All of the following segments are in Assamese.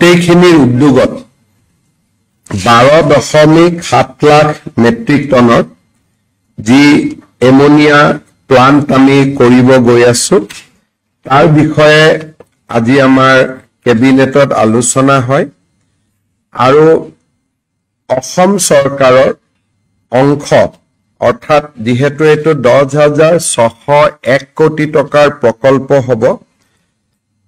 গোটেইখিনিৰ উদ্যোগত 12.7 লাখ মেট্ৰিক টনৰ যি এমোনিয়া প্লান্ট আমি কৰিব গৈ আছো তাৰ বিষয়ে আজি আমাৰ কেবিনেটত আলোচনা হয় আৰু অসম চৰকাৰৰ অংশ অৰ্থাৎ যেহেতু এটো 10,601 কোটি টকাৰ প্ৰকল্প হ'ব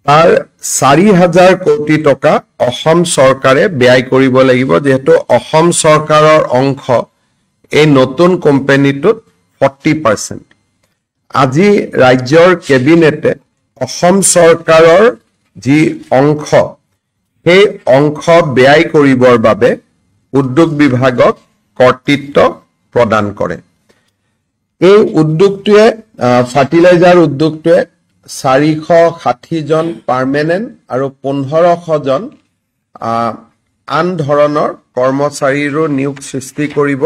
তাৰ 4,000 কোটি টকা অসম চৰকাৰে ব্যয় কৰিব লাগিব যেহেতু অসম চৰকাৰৰ অংশ এই নতুন কোম্পানীটোত 40% আজি ৰাজ্যৰ কেবিনেটে অসম চৰকাৰৰ যি অংশ সেই অংশ ব্যয় কৰিবৰ বাবে উদ্যোগ বিভাগক কৰ্তৃত্ব প্ৰদান কৰে এই উদ্যোগটোৱে ফাৰ্টিলাইজাৰ উদ্যোগটোৱে 460 জন পাৰ্মানেন্ট আৰু 1500 জন আন ধৰণৰ কৰ্মচাৰীৰো নিয়োগ সৃষ্টি কৰিব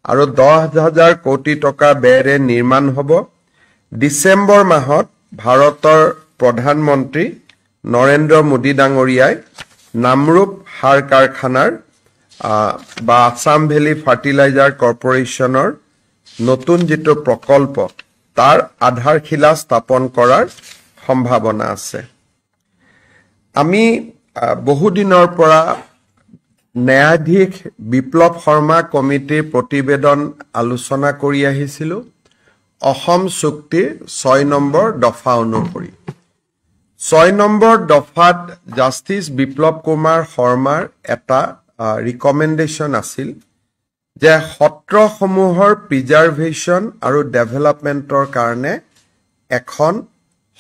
আৰু 10,000 কোটি টকা ব্যয়েৰে নিৰ্মাণ হ'ব ডিসেম্বৰ মাহত ভাৰতৰ প্ৰধানমন্ত্ৰী নৰেন্দ্ৰ মোদী ডাঙৰীয়াই নামৰূপ সাৰ কাৰখানাৰ বা আসাম ভেলী ফাৰ্টিলাইজাৰ কৰ্পোৰেচনৰ নতুন যেটো প্ৰকল্প তাৰ আধাৰশিলা স্থাপন কৰাৰ সম্ভাৱনা আছে আমি বহু দিনৰ পৰা ন্যায়াধীশ বিপ্লৱ শৰ্মা কমিটিৰ প্ৰতিবেদন আলোচনা কৰি আহিছিল অসম চুক্তিৰ 6 নম্বৰ দফা অনুসৰি 6 নম্বৰ দফাত জাষ্টিস বিপ্লৱ কুমাৰ শৰ্মাৰ এটা ৰিকমেন্ডেশন আছিল যে সত্ৰসমূহৰ প্ৰিজাৰ্ভেশ্যন আৰু ডেভেলপমেন্টৰ কাৰণে এখন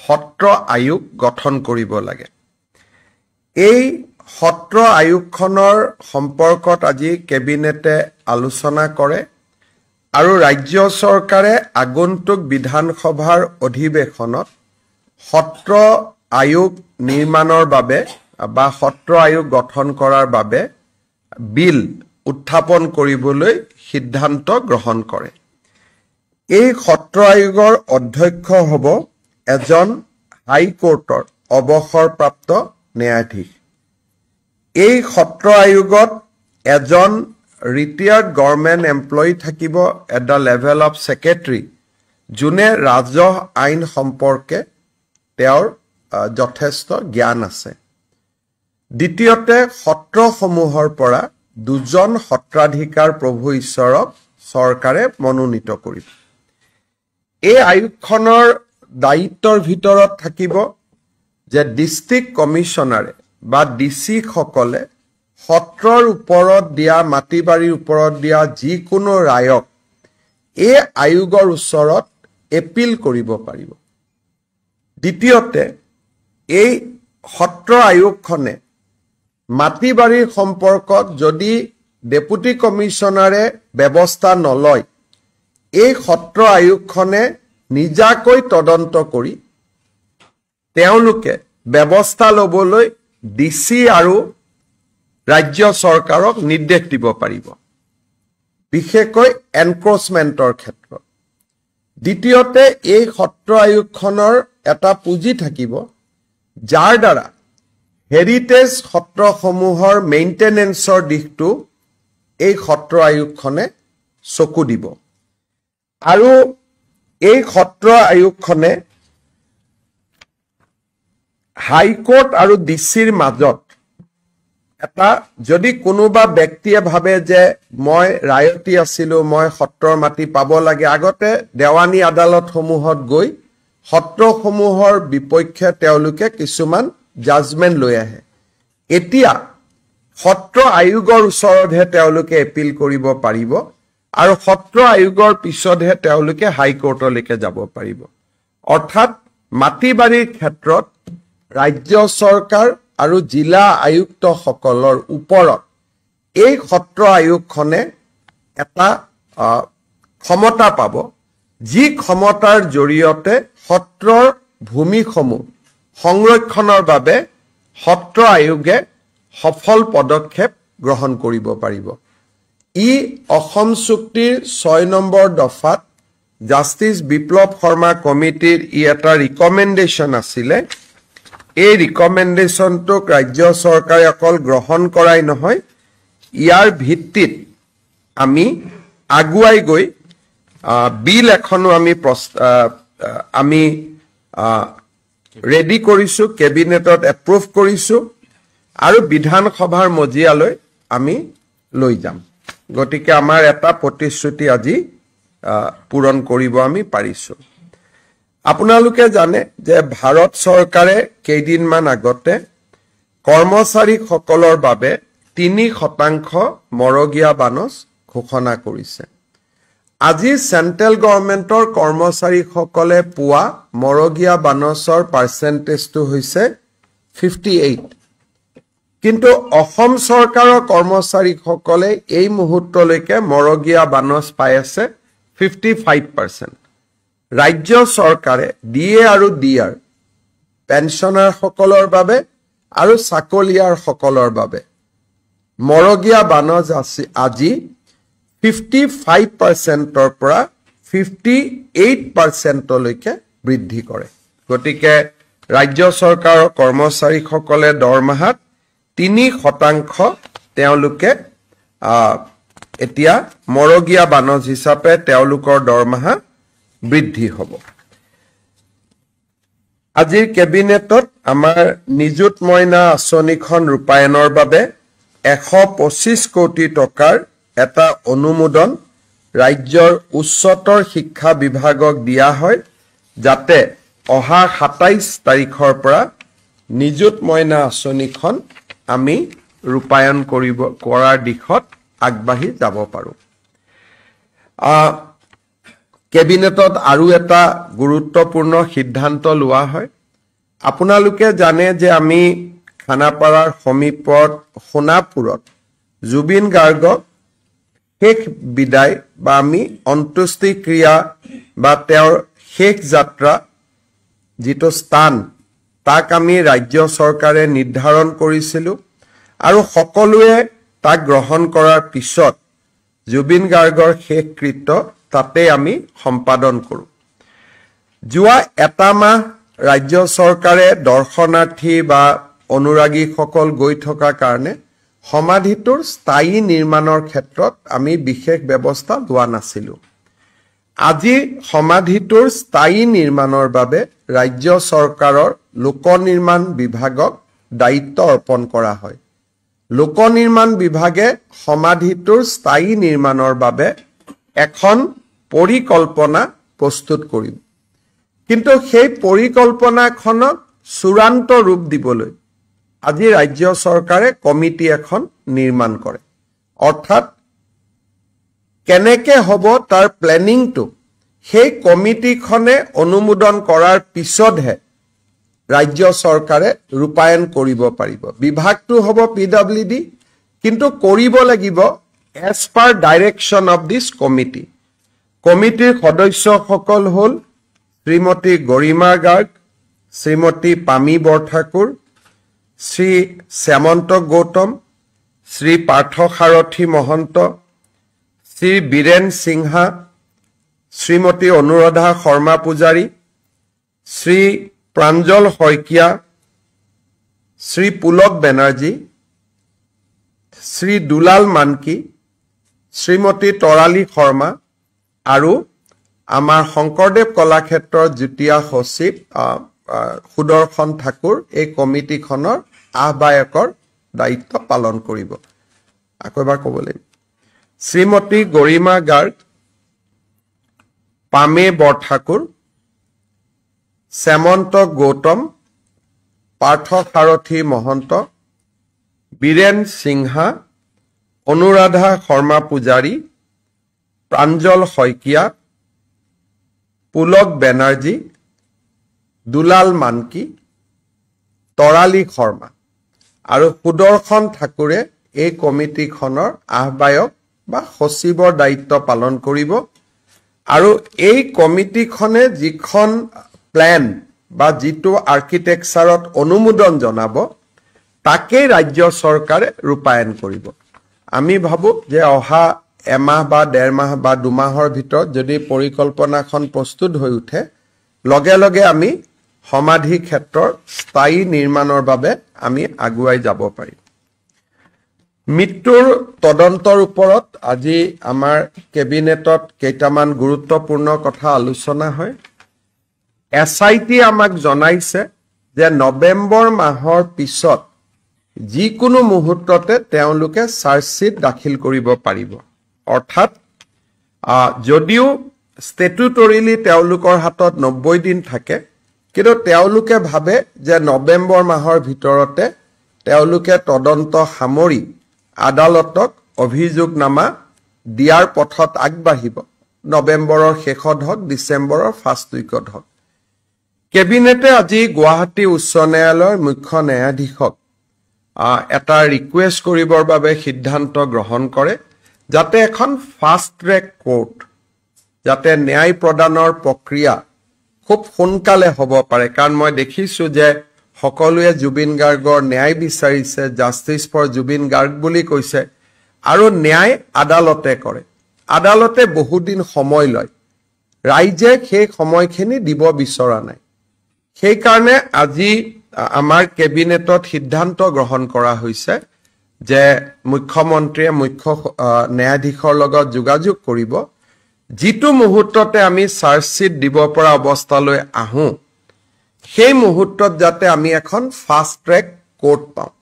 সত্ৰ আয়োগ গঠন কৰিব লাগে এই সত্ৰ আয়োগখনৰ সম্পৰ্কত আজি কেবিনেটে আলোচনা কৰে আৰু ৰাজ্য চৰকাৰে আগন্তুক বিধানসভাৰ অধিৱেশনত সত্ৰ আয়োগ নিৰ্মাণৰ বাবে বা সত্ৰ আয়োগ গঠন কৰাৰ বাবে বিল উত্থাপন কৰিবলৈ সিদ্ধান্ত গ্ৰহণ কৰে এই সত্ৰ আয়োগৰ অধ্যক্ষ হ'ব এজন হাই কোৰ্টৰ অৱসৰপ্ৰাপ্ত ন্যায়াধীশ এই সত্ৰ আয়োগত এজন ৰিটায়াৰ্ড গভৰ্ণমেণ্ট এমপ্লয়ী থাকিব at the level of secretary যোনে ৰাজহ আইন সম্পৰ্কে তেওঁৰ যথেষ্ট জ্ঞান আছে দ্বিতীয়তে সত্ৰসমূহৰ পৰা দুজন সত্ৰাধিকাৰ প্ৰভু ঈশ্বৰক চৰকাৰে মনোনীত কৰিব এই আয়োগখনৰ দায়িত্বৰ ভিতৰত থাকিব যে ডিস্ট্ৰিক্ট কমিশনাৰে বা ডিসি সকলে সত্ৰৰ ওপৰত দিয়া মাটিবাৰীৰ ওপৰত দিয়া যিকোনো ৰায়ক এই আয়োগৰ ওচৰত এপিল কৰিব পাৰিব দ্বিতীয়তে এই সত্ৰ আয়োগখনে মাটিবাৰীৰ সম্পৰ্কত যদি ডেপুটি কমিশনাৰে ব্যৱস্থা নলয় এই সত্ৰ আয়োগখনে নিজাকৈ তদন্ত কৰি তেওঁলোকে ব্যৱস্থা লবলৈ ডিসি আৰু ৰাজ্য চৰকাৰক নিৰ্দেশ দিব পাৰিব বিশেষকৈ এনক্ৰোচমেন্টৰ ক্ষেত্ৰত দ্বিতীয়তে এই সত্ৰ আয়োগখনৰ এটা পুঁজি থাকিব যাৰ দ্বাৰা হেৰিটেজ সত্ৰসমূহৰ মেইনটেনেন্সৰ দিশটো এই সত্ৰ আয়োগখনে চকু দিব আৰু এই সত্ৰ আয়োগখনে হাইকোৰ্ট আৰু ডিসিৰ মাজত এটা যদি কোনোবা ব্যক্তিয়ে ভাবে যে মই ৰায়তি আছিলো মই সত্ৰৰ মাটি পাব লাগে আগতে দেৱানী আদালতসমূহত গৈ সত্ৰসমূহৰ বিপক্ষে তেওঁলোকে কিছুমান জাজমেন্ট লৈ আহে এতিয়া সত্ৰ আয়োগৰ ওচৰতহে তেওঁলোকে এপিল কৰিব পাৰিব আৰু সত্ৰ আয়োগৰ পিছতহে তেওঁলোকে হাইকোৰ্টলৈকে যাব পাৰিব অৰ্থাৎ মাটিবাৰীৰ ক্ষেত্ৰত ৰাজ্য চৰকাৰ আৰু জিলা আয়ুক্ত সকলৰ ওপৰত এই সত্ৰ আয়োগখনে এটা ক্ষমতা পাব যি ক্ষমতাৰ জৰিয়তে সত্ৰৰ ভূমিসমূহ সংৰক্ষণৰ বাবে সত্ৰ আয়োগে সফল পদক্ষেপ গ্ৰহণ কৰিব পাৰিব ই অসম চুক্তিৰ 6 নম্বৰ দফাত জাষ্টিস বিপ্লৱ শৰ্মা কমিটিৰ ই এটা ৰিকমেন্ডেশন আছিলে এই ৰিকমেণ্ডেশ্যনটোক ৰাজ্য চৰকাৰে অকল গ্ৰহণ কৰাই নহয়, ইয়াৰ ভিত্তিত আমি আগুৱাই গৈ বিল এখনো আমি ৰেডি কৰিছো, কেবিনেটত এপ্ৰুভ কৰিছো আৰু বিধানসভাৰ মজিয়ালৈ আমি লৈ যাম। গতিকে আমাৰ এটা প্ৰতিশ্ৰুতি আজি পূৰণ কৰিব আমি পাৰিছো। আপোনালোকে জানে যে ভাৰত চৰকাৰে কেইদিনমান আগতে কৰ্মচাৰীসকলৰ বাবে 3% মৰগীয়া বানচ ঘোষণা কৰিছে। আজি চেন্ট্ৰেল গভৰ্ণমেণ্টৰ কৰ্মচাৰীসকলে পোৱা মৰগীয়া বানচৰ পাৰ্চেণ্টেজটো হৈছে 58, কিন্তু অসম চৰকাৰৰ কৰ্মচাৰীসকলে এই মুহূৰ্তলৈকে মৰগীয়া বানচ পাই আছে 55%। ৰাজ্য চৰকাৰে ডিএ আৰু ডিআৰ পেঞ্চনাৰসকলৰ বাবে আৰু চাকৰিয়াৰসকলৰ বাবে মৰগীয়া বানচ আজি 55%ৰ পৰা 58%লৈকে বৃদ্ধি কৰে। গতিকে ৰাজ্য চৰকাৰৰ কৰ্মচাৰীসকলে দৰমহাত 3% তেওঁলোকে এতিয়া মৰগীয়া বানচ হিচাপে তেওঁলোকৰ দৰমহা বৃদ্ধি হ'ব। আজিৰ কেবিনেটত আমাৰ নিযুত মইনা আঁচনিখন ৰূপায়ণৰ বাবে 125 কোটি টকাৰ এটা অনুমোদন ৰাজ্যৰ উচ্চতৰ শিক্ষা বিভাগক দিয়া হয়, যাতে অহা 27 তাৰিখৰ পৰা নিযুত মইনা আঁচনিখন আমি ৰূপায়ণ কৰাৰ দিশত আগবাঢ়ি যাব পাৰোঁ। কেবিনেটত আৰু এটা গুৰুত্বপূৰ্ণ সিদ্ধান্ত লোৱা হয়। আপোনালোকে জানে যে আমি খানাপাৰাৰ সমীপত সোণাপুৰত জুবিন গাৰ্গক শেষ বিদায় বা আমি অন্ত্যেষ্টিক্ৰিয়া বা তেওঁৰ শেষ যাত্ৰা যিটো স্থান তাক আমি ৰাজ্য চৰকাৰে নিৰ্ধাৰণ কৰিছিলোঁ আৰু সকলোৱে তাক গ্ৰহণ কৰাৰ পিছত জুবিন গাৰ্গৰ শেষকৃত্য তাতে আমি সম্পাদন কৰোঁ। যোৱা এটা মাহ ৰাজ্য চৰকাৰে দৰ্শনাৰ্থী বা অনুৰাগীসকল গৈ থকা কাৰণে সমাধিটোৰ স্থায়ী নিৰ্মাণৰ ক্ষেত্ৰত আমি বিশেষ ব্যৱস্থা লোৱা নাছিলোঁ। আজি সমাধিটোৰ স্থায়ী নিৰ্মাণৰ বাবে ৰাজ্য চৰকাৰৰ লোক নিৰ্মাণ বিভাগক দায়িত্ব অৰ্পণ কৰা হয়। লোক নিৰ্মাণ বিভাগে সমাধিটোৰ স্থায়ী নিৰ্মাণৰ বাবে এখন পৰিকল্পনা প্ৰস্তুত কৰিব, কিন্তু সেই পৰিকল্পনাখনক চূড়ান্ত ৰূপ দিবলৈ আজি ৰাজ্য চৰকাৰে কমিটি এখন নিৰ্মাণ কৰে। অৰ্থাৎ কেনেকে হ'ব তাৰ প্লেনিংটো সেই কমিটিখনে অনুমোদন কৰাৰ পিছতহে ৰাজ্য চৰকাৰে ৰূপায়ণ কৰিব পাৰিব। বিভাগটো হ'ব PWD, কিন্তু কৰিব লাগিব as per direction of this committee. কমিটিৰ সদস্যসকল হ'ল শ্ৰীমতী গৰিমা গাৰ্গ, শ্ৰীমতী পামী বৰঠাকুৰ, শ্ৰী শ্যামন্ত গৌতম, শ্ৰী পাৰ্থ সাৰথী মহন্ত, শ্ৰী বীৰেন সিংহা, শ্ৰীমতী অনুৰাধা শৰ্মা পূজাৰী, শ্ৰী প্ৰাঞ্জল শইকীয়া, শ্ৰী পুলক বেনাৰ্জী, শ্ৰী দুলাল মানকি, শ্ৰীমতী তৰালী শৰ্মা আৰু আমাৰ শংকৰদেৱ কলাক্ষেত্ৰৰ যুটীয়া সচিব সুদৰ্শন ঠাকুৰ এই কমিটিখনৰ আহ্বায়কৰ দায়িত্ব পালন কৰিব। আকৌ এবাৰ ক'ব লাগিব, শ্ৰীমতী গৰিমা গাৰ্গ, পামে বৰঠাকুৰ, শ্যামন্ত গৌতম, পাৰ্থ সাৰথী মহন্ত, বীৰেন সিংহা, অনুৰাধা শৰ্মা পূজাৰী, প্ৰাঞ্জল শইকীয়া, পুলক বেনাৰ্জী, দুলাল মানকি, তৰালী শৰ্মা আৰু সুদৰ্শন ঠাকুৰে এই কমিটিখনৰ আহ্বায়ক বা সচিবৰ দায়িত্ব পালন কৰিব। আৰু এই কমিটিখনে যিখন প্লেন বা যিটো আৰ্কিটেকচাৰত অনুমোদন জনাব তাকেই ৰাজ্য চৰকাৰে ৰূপায়ণ কৰিব। আমি ভাবোঁ যে অহা এমাহ বা 1.5 মাহ বা 2 মাহৰ ভিতৰত যদি পৰিকল্পনাখন প্ৰস্তুত হৈ উঠে, লগে লগে আমি সমাধি ক্ষেত্ৰৰ স্থায়ী নিৰ্মাণৰ বাবে আমি আগুৱাই যাব পাৰিম মৃত্যুৰ তদন্তৰ ওপৰত আজি আমাৰ কেবিনেটত কেইটামান গুৰুত্বপূৰ্ণ কথা আলোচনা হয় SIT আমাক জনাইছে যে নৱেম্বৰ মাহৰ পিছত যিকোনো মুহূৰ্ততে তেওঁলোকে চাৰ্জশিট দাখিল কৰিব পাৰিব অৰ্থাৎ যদিও ষ্টেটুটৰিলি তেওঁলোকৰ হাতত 90 দিন থাকে কিন্তু তেওঁলোকে ভাবে যে নৱেম্বৰ মাহৰ ভিতৰতে তেওঁলোকে তদন্ত সামৰি আদালতক অভিযোগনামা দিয়াৰ পথত আগবাঢ়িব নৱেম্বৰৰ শেষত হওক ডিসেম্বৰৰ ফাৰ্ষ্ট উইকত হওক কেবিনেটে আজি গুৱাহাটী উচ্চ ন্যায়ালয়ৰ মুখ্য ন্যায়াধীশক এটা ৰিকুৱেষ্ট কৰিবৰ বাবে সিদ্ধান্ত গ্ৰহণ কৰে যাতে এখন ফাষ্ট ট্ৰেক কোৰ্ট যাতে ন্যায় প্ৰদানৰ প্ৰক্ৰিয়া খুব সোনকালে হ'ব পাৰে কাৰণ মই দেখিছো যে সকলোৱে জুবিন গাৰ্গৰ ন্যায় বিচাৰিছে জাস্টিস ফৰ জুবিন গাৰ্গ বুলি কৈছে আৰু ন্যায় আদালতে কৰে আদালতে বহুদিন সময় লয় ৰাইজে সেই সময়খিনি দিব বিচৰা নাই সেই কাৰণে আজি আমাৰ কেবিনেটত সিদ্ধান্ত গ্ৰহণ কৰা হৈছে যে মুখ্যমন্ত্ৰীয়ে মুখ্য ন্যায়াধীশৰ লগত যোগাযোগ কৰিব যিটো মুহূৰ্ততে আমি চাৰ্জশিট দিব পৰা অৱস্থালৈ আহো সেই মুহূৰ্তত যাতে আমি এখন ফাষ্ট ট্ৰেক কোৰ্ট পাওঁ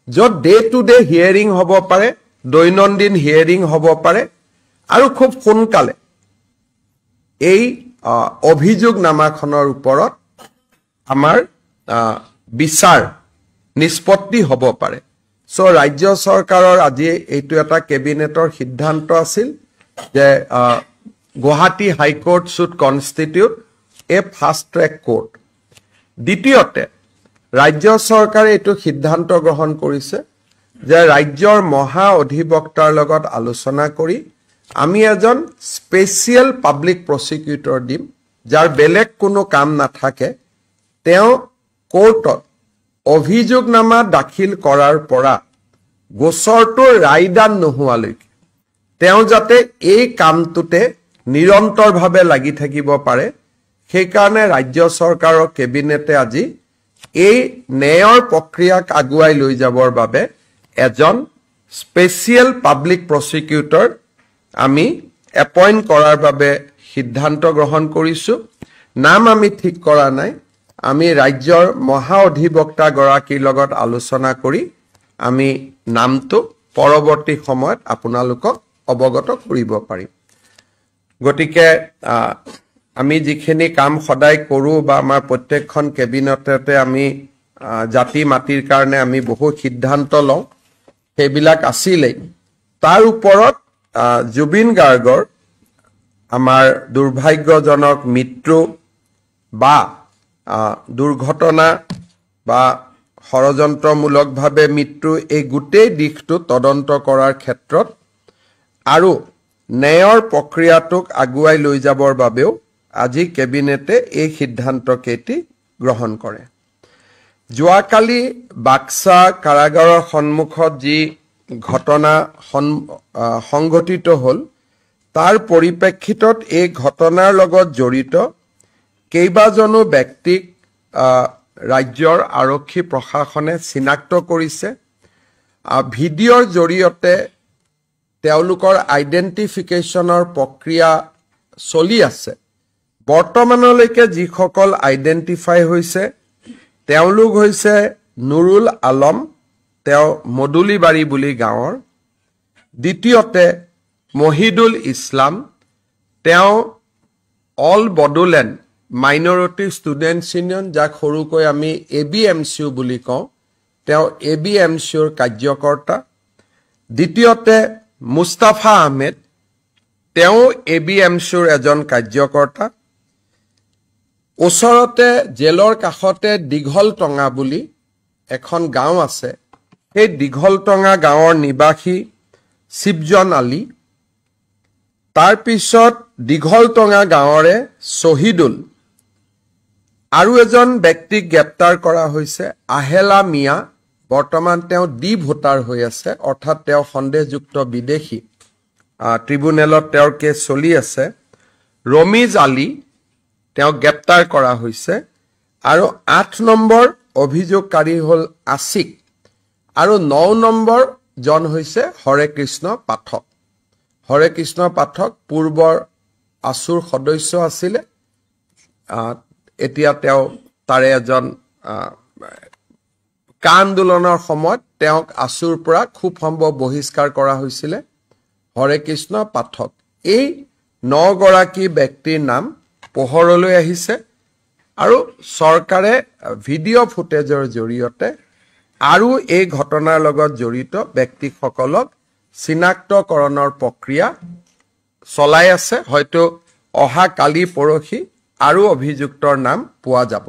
য'ত ডে টু ডে হিয়াৰিং হ'ব পাৰে দৈনন্দিন হিয়াৰিং হ'ব পাৰে আৰু খুব সোনকালে এই অভিযোগনামাখনৰ ওপৰত আমাৰ বিচাৰ নিষ্পত্তি হ'ব পাৰে সো ৰাজ্য চৰকাৰৰ আজি এইটো এটা কেবিনেটৰ সিদ্ধান্ত আছিল যে Guwahati high court should constitute a fast track court দ্বিতীয়তে ৰাজ্য চৰকাৰে এইটো সিদ্ধান্ত গ্ৰহণ কৰিছে যে ৰাজ্যৰ মহা অধিবক্তাৰ লগত আলোচনা কৰি আমি এজন স্পেচিয়েল পাব্লিক প্ৰসিকিউটৰ দিম যাৰ বেলেগ কোনো কাম নাথাকে তেওঁ কোৰ্টত অভিযোগনামা দাখিল কৰাৰ পৰা গোচৰটো ৰায়দান নোহোৱালৈকে তেওঁ যাতে এই কামটোতে নিৰন্তৰভাৱে লাগি থাকিব পাৰে সেই কাৰণে ৰাজ্য চৰকাৰৰ কেবিনেটে আজি এই ন্যায়ৰ প্ৰক্ৰিয়াক আগুৱাই লৈ যাবৰ বাবে এজন স্পেচিয়েল পাব্লিক প্ৰসিকিউটৰ আমি এপইণ্ট কৰাৰ বাবে সিদ্ধান্ত গ্ৰহণ কৰিছো নাম আমি ঠিক কৰা নাই আমি ৰাজ্যৰ মহা অধিবক্তা গৰাকীৰ লগত আলোচনা কৰি আমি নামটো পৰৱৰ্তী সময়ত আপোনালোকক অৱগত কৰিব পাৰিম গতিকে আমি যিখিনি কাম সদায় কৰো বা আমাৰ প্ৰত্যেকখন কেবিনেটতে আমি জাতি মাটিৰ কাৰণে আমি বহু সিদ্ধান্ত লওঁ সেইবিলাক আছিলেই তাৰ ওপৰত জুবিন গাৰ্গৰ আমাৰ দুৰ্ভাগ্যজনক মৃত্যু বা দুৰ্ঘটনা বা ষড়যন্ত্ৰমূলকভাৱে মৃত্যু এই গোটেই দিশটো তদন্ত কৰাৰ ক্ষেত্ৰত আৰু ন্যায়ৰ প্ৰক্ৰিয়াটোক আগুৱাই লৈ যাবৰ বাবেও আজি কেবিনেটে এই সিদ্ধান্তকেইটি গ্ৰহণ কৰে যোৱাকালি বাক্সা কাৰাগাৰৰ সন্মুখত যি ঘটনা সংঘটিত হ'ল তাৰ পৰিপ্ৰেক্ষিতত এই ঘটনাৰ লগত জড়িত কেইবাজনো ব্যক্তিক ৰাজ্যৰ আৰক্ষী প্ৰশাসনে চিনাক্ত কৰিছে ভিডিঅ'ৰ জৰিয়তে তেওঁলোকৰ আইডেন্টিফিকেশনৰ প্ৰক্ৰিয়া চলি আছে বৰ্তমানলৈকে যিসকল আইডেন্টিফাই হৈছে তেওঁলোক হৈছে নুৰুল আলম তেওঁ মডুলিবাৰী বুলি গাঁৱৰ দ্বিতীয়তে মহিদুল ইছলাম তেওঁ all Bodoland minority students union যাক সৰুকৈ আমি ABMCU বুলি কওঁ তেওঁ ABMCUৰ কাৰ্যকৰ্তা দ্বিতীয়তে মুস্তাফা আহমেদ তেওঁ ABMCUৰ এজন কাৰ্যকৰ্তা ওচৰতে জেলৰ কাষতে দীঘলটঙা বুলি এখন গাঁও আছে সেই দীঘলটঙা গাঁৱৰ নিবাসী শিবজন আলী তাৰ পিছত দীঘলটঙা গাঁৱৰে শহীদুল আৰু এজন ব্যক্তিক গ্ৰেপ্তাৰ কৰা হৈছে আহেলা মিয়া বৰ্তমান তেওঁ ডি ভোটাৰ হৈ আছে অৰ্থাৎ তেওঁ সন্দেহযুক্ত বিদেশী ট্ৰিব্যুনেলত তেওঁৰ কেছ চলি আছে ৰমিজ আলী তেওঁ গ্ৰেপ্তাৰ কৰা হৈছে আৰু 8 নম্বৰ অভিযোগকাৰী হ'ল আছিক আৰু 9 নম্বৰ জন হৈছে হৰে কৃষ্ণ পাঠক হৰে কৃষ্ণ পাঠক পূৰ্বৰ আসুৰ সদস্য আছিলে এতিয়া তেওঁ তাৰে এজন কা আন্দোলনৰ সময়ত তেওঁক আসুৰ পৰা খুব সম্ভৱ বহিষ্কাৰ কৰা হৈছিলে হৰে কৃষ্ণ পাঠক এই 9 গৰাকী ব্যক্তিৰ নাম পোহৰলৈ আহিছে আৰু চৰকাৰে ভিডিঅ' ফুটেজৰ জৰিয়তে আৰু এই ঘটনাৰ লগত জড়িত ব্যক্তিসকলক চিনাক্তকৰণৰ প্ৰক্ৰিয়া চলাই আছে হয়তো অহা কালি পৰহি আৰু অভিযুক্তৰ নাম পোৱা যাব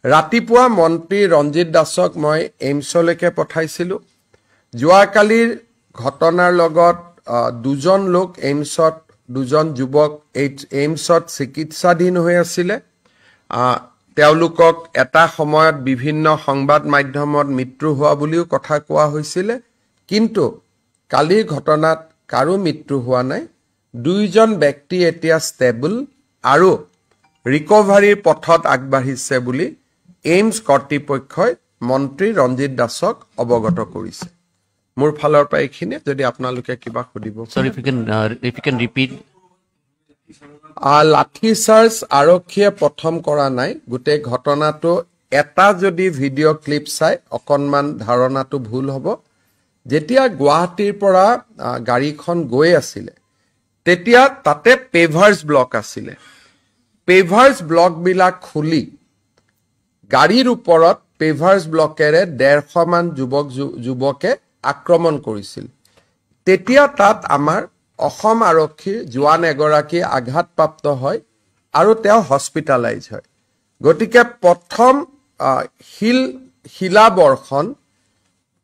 ৰাতিপুৱা মন্ত্ৰী ৰঞ্জিত দাসক মই এইমছলৈকে পঠাইছিলোঁ যোৱাকালিৰ ঘটনাৰ লগত দুজন লোক এইমছত দুজন যুৱক এইমছত চিকিৎসাধীন হৈ আছিলে তেওঁলোকক এটা সময়ত বিভিন্ন সংবাদ মাধ্যমত মৃত্যু হোৱা বুলিও কথা কোৱা হৈছিলে কিন্তু কালিৰ ঘটনাত কাৰো মৃত্যু হোৱা নাই দুইজন ব্যক্তি এতিয়া ষ্টেবল আৰু ৰিকভাৰীৰ পথত আগবাঢ়িছে বুলি এইমছ কৰ্তৃপক্ষই মন্ত্ৰী ৰঞ্জিত দাসক অৱগত কৰিছে মোৰ ফালৰ পৰা এইখিনি যদি আপোনালোকে কিবা সুধিব Sorry, if you can repeat. লাঠি চাৰ্জ আৰক্ষীয়ে প্ৰথম কৰা নাই গোটেই ঘটনাটো এটা যদি ভিডিঅ' ক্লিপ চাই অকণমান ধাৰণাটো ভুল হ'ব যেতিয়া গুৱাহাটীৰ পৰা গাড়ীখন গৈ আছিলে তেতিয়া তাতে পেভাৰ্ছ ব্লক আছিলে পেভাৰ্ছ ব্লকবিলাক খুলি গাড়ীৰ ওপৰত পেভাৰ্ছ ব্লকেৰে 150 মান যুৱকে আক্ৰমণ কৰিছিল তেতিয়া তাত আমাৰ অসম আৰক্ষীৰ জোৱান এগৰাকী আঘাতপ্ৰাপ্ত হয় আৰু তেওঁ হস্পিটালাইজ হয় গতিকে প্ৰথম শিলাবৰ্ষণ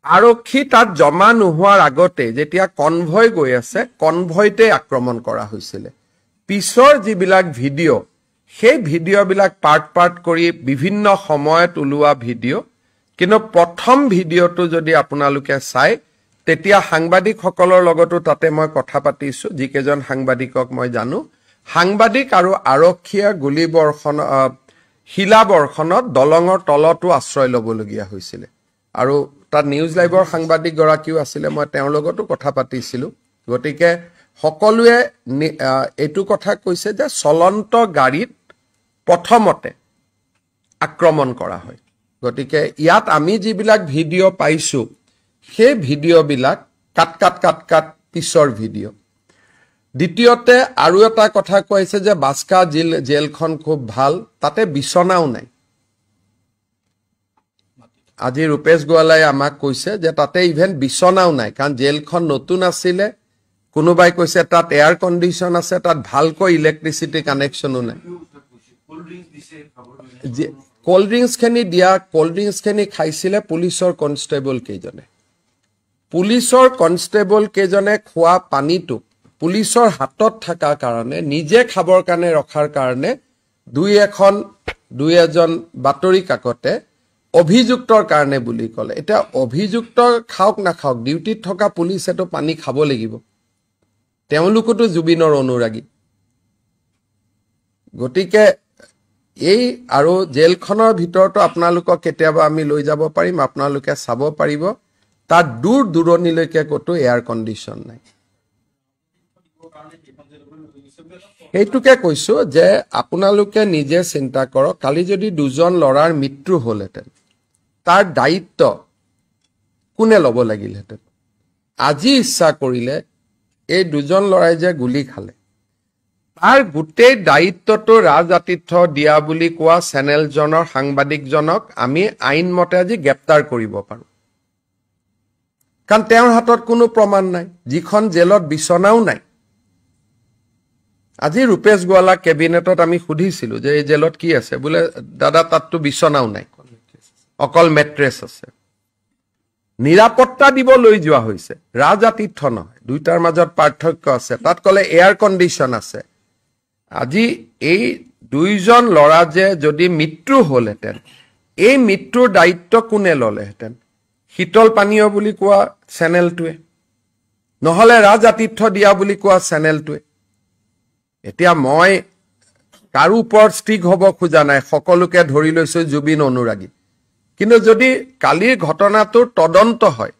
আৰক্ষী তাত জমা নোহোৱাৰ আগতে যেতিয়া কনভয় গৈ আছে কনভয়তে আক্ৰমণ কৰা হৈছিল পিছৰ যিবিলাক ভিডিঅ' সেই ভিডিঅ'বিলাক পাৰ্ট কৰি বিভিন্ন সময়ত ওলোৱা ভিডিঅ' কিন্তু প্ৰথম ভিডিঅ'টো যদি আপোনালোকে চাই তেতিয়া সাংবাদিকসকলৰ লগতো তাতে মই কথা পাতিছো যিকেজন সাংবাদিকক মই জানো সাংবাদিক আৰু আৰক্ষীয়ে গুলীবৰ্ষণ শিলাবৰ্ষণত দলঙৰ তলতো আশ্ৰয় ল'বলগীয়া হৈছিল আৰু তাত নিউজ লাইভৰ সাংবাদিক গৰাকীও আছিল মই তেওঁৰ লগতো কথা পাতিছিলো গতিকে সকলোৱে এটো কথা কৈছে যে চলন্ত গাড়ীত প্ৰথমতে আক্ৰমণ কৰা হয় গতিকে ইয়াত আমি যিবিলাক ভিডিঅ' পাইছো সেই ভিডিঅ'বিলাক কাট পিছৰ ভিডিঅ' দ্বিতীয়তে আৰু এটা কথা কৈছে যে বাস্কা জেলখন খুব ভাল তাতে বিছনাও নাই আজি ৰূপেশ গোৱালাই আমাক কৈছে যে তাতে ইভেন বিছনাও নাই কাৰণ জেলখন নতুন আছিলে কোনোবাই কৈছে তাত এয়াৰ কণ্ডিশ্যন আছে তাত ভালকৈ ইলেক্ট্ৰিচিটি কানেকশ্যনো নাই কোল্ড ড্ৰিংকছ খিনি খাইছিলে পুলিচৰ কনষ্টেবল কেইজনে খোৱা পানীটো পুলিচৰ হাতত থকা কাৰণে নিজে খাবৰ কাৰণে ৰখাৰ কাৰণে দুই এজন বাতৰি কাকতে অভিযুক্তৰ কাৰণে বুলি ক'লে এটা অভিযুক্ত খাওক নাখাওক ডিউটিত থকা পুলিচেটো পানী খাব লাগিব তেওঁলোকতো জুবিনৰ অনুৰাগী গতিকে এই আৰু জেলখনৰ ভিতৰতো আপোনালোকক কেতিয়াবা আমি লৈ যাব পাৰিম আপোনালোকে চাব পাৰিব তাত দূৰণিলৈকে কতো এয়াৰ কণ্ডিশ্যন নাই এইটোকে কৈছো যে আপোনালোকে নিজে চিন্তা কৰক কালি যদি দুজন লৰাৰ মৃত্যু হ'লহেঁতেন তাৰ দায়িত্ব কোনে ল'ব লাগিলহেঁতেন আজি ইচ্ছা কৰিলে এই দুজন লৰাই যে গুলি খালে তাৰ গোটেই দায়িত্বটো ৰাজআতিথ্য দিয়া বুলি কোৱা চেনেলজনৰ সাংবাদিকজনক আমি আইনমতে আজি গ্ৰেপ্তাৰ কৰিব পাৰো কাৰণ তেওঁৰ হাতত কোনো প্ৰমাণ নাই যিখন জেলত বিছনাও নাই আজি ৰূপেশ গোৱালা কেবিনেটত আমি সুধিছিলো যে এই জেলত কি আছে বোলে দাদা তাততো বিছনাও নাই অকল মেট্ৰেছ আছে নিৰাপত্তা দিব লৈ যোৱা হৈছে ৰাজআতিথ্য নহয় দুইটাৰ মাজত পাৰ্থক্য আছে তাত ক'লে এয়াৰ কণ্ডিশ্যন আছে আজি এই দুইজন ল'ৰা যে যদি মৃত্যু হ'লহেঁতেন এই মৃত্যুৰ দায়িত্ব কোনে ল'লেহেঁতেন শীতল পানীয় বুলি কোৱা চেনেলটোৱে নহলে ৰাজআতিথ্য দিয়া বুলি কোৱা চেনেলটোৱে এতিয়া মই কাৰো ওপৰত ষ্টিক হ'ব খোজা নাই সকলোকে ধৰি লৈছো জুবিন অনুৰাগী কিন্তু যদি কালিৰ ঘটনাটোৰ তদন্ত হয়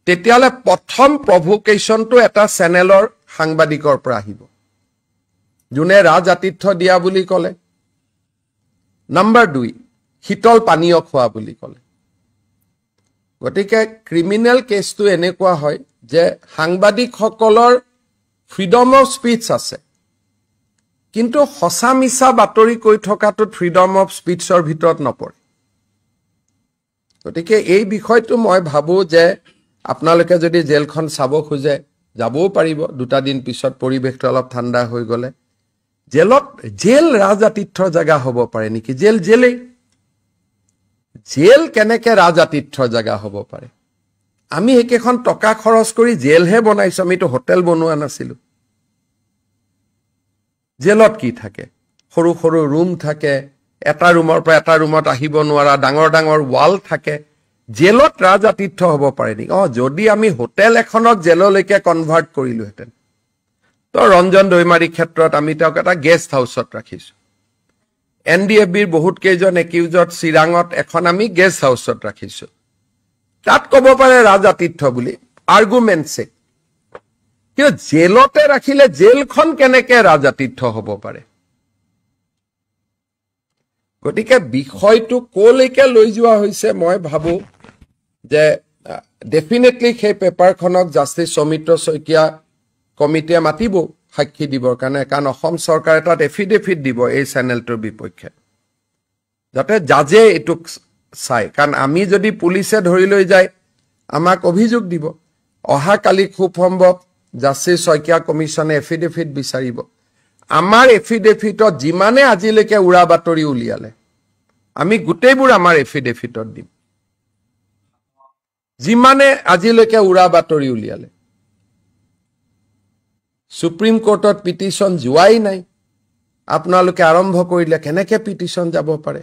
তেতিয়ালে প্ৰথম প্ৰভোকেশনটো এটা চেনেলৰ সাংবাদিকৰ পৰা আহিব যোনে ৰাজআতিথ্য দিয়া বুলি ক'লে নাম্বাৰ 2 শীতল পানীয় খোৱা বুলি ক'লে গতিকে ক্ৰিমিনেল কেছটো এনেকুৱা হয় যে সাংবাদিকসকলৰ ফ্ৰীডম অফ স্পীচ আছে কিন্তু হসা মিছা বাতৰি কৈ থকাটো ফ্ৰীডম অফ স্পীচৰ ভিতৰত নপৰে গতিকে এই বিষয়টো মই ভাবো যে আপোনালোকে যদি জেলখন চাব খোজে যাবও পাৰিব দুটা দিন পিছত পৰিৱেশটো অলপ ঠাণ্ডা হৈ গলে জেল ৰাজআতিথ্যৰ জায়গা হ'ব পাৰে নেকি জেল কেনেকে ৰাজআতিথ্যৰ জায়গা হ'ব পাৰে আমি একেখন টকা খৰচ কৰি জেলহে বনাইছো আমিতো হোটেল বনোৱা নাছিলো জেলত কি থাকে সৰু সৰু ৰুম থাকে এটা ৰুমৰ পৰা এটা ৰুমত আহিব নোৱাৰা ডাঙৰ ডাঙৰ ওয়াল থাকে জেলত ৰাজআতিথ্য হ'ব পাৰে নেকি যদি আমি হোটেল এখনক জেললৈকে কনভাৰ্ট কৰিলোহেঁতেন তো ৰঞ্জন দৈমাৰী ক্ষেত্ৰত আমি তেওঁক এটা গেষ্ট হাউচত ৰাখিছো এনডিএফবিৰ বহুত কেইজন একিউজত চিৰাঙত এখন আমি গেষ্ট হাউচত ৰাখিছো তাত ক'ব পাৰে ৰাজআতিথ্য বুলি আৰ্গুমেণ্টছে কিন্তু জেলতে ৰাখিলে জেলখন কেনেকে ৰাজআতিথ্য হ'ব পাৰে গতিকে বিষয়টো কোলৈকে লৈ যোৱা হৈছে মই ভাবো যে ডেফিনেটলি সেই পেপাৰখনক জাষ্টিস সৌমিত্ৰ শইকীয়া কমিটিয়ে মাতিব সাক্ষী দিবৰ কাৰণে কাৰণ অসম চৰকাৰে তাত এফিডেভিট দিব এই চেনেলটোৰ বিপক্ষে যাতে জাজে এটুক চাই কাৰণ আমি যদি পুলিচে ধৰি লৈ যায় আমাক অভিযোগ দিব অহা কালি খুব সম্ভৱ জাষ্টিস শইকীয়া কমিশনে এফিডেভিট বিচাৰিব আমাৰ এফিডেভিটত যিমানে আজিলৈকে উৰা বাতৰি উলিয়ালে আমি গোটেইবোৰ আমাৰ এফিডেভিটত দিম যিমানে আজিলৈকে উৰা বাতৰি উলিয়ালে সুপ্ৰিম কোৰ্টত পিটিশন যোৱাই নাই আপোনালোকে আৰম্ভ কৰিলে কেনেকে পিটিশন যাব পাৰে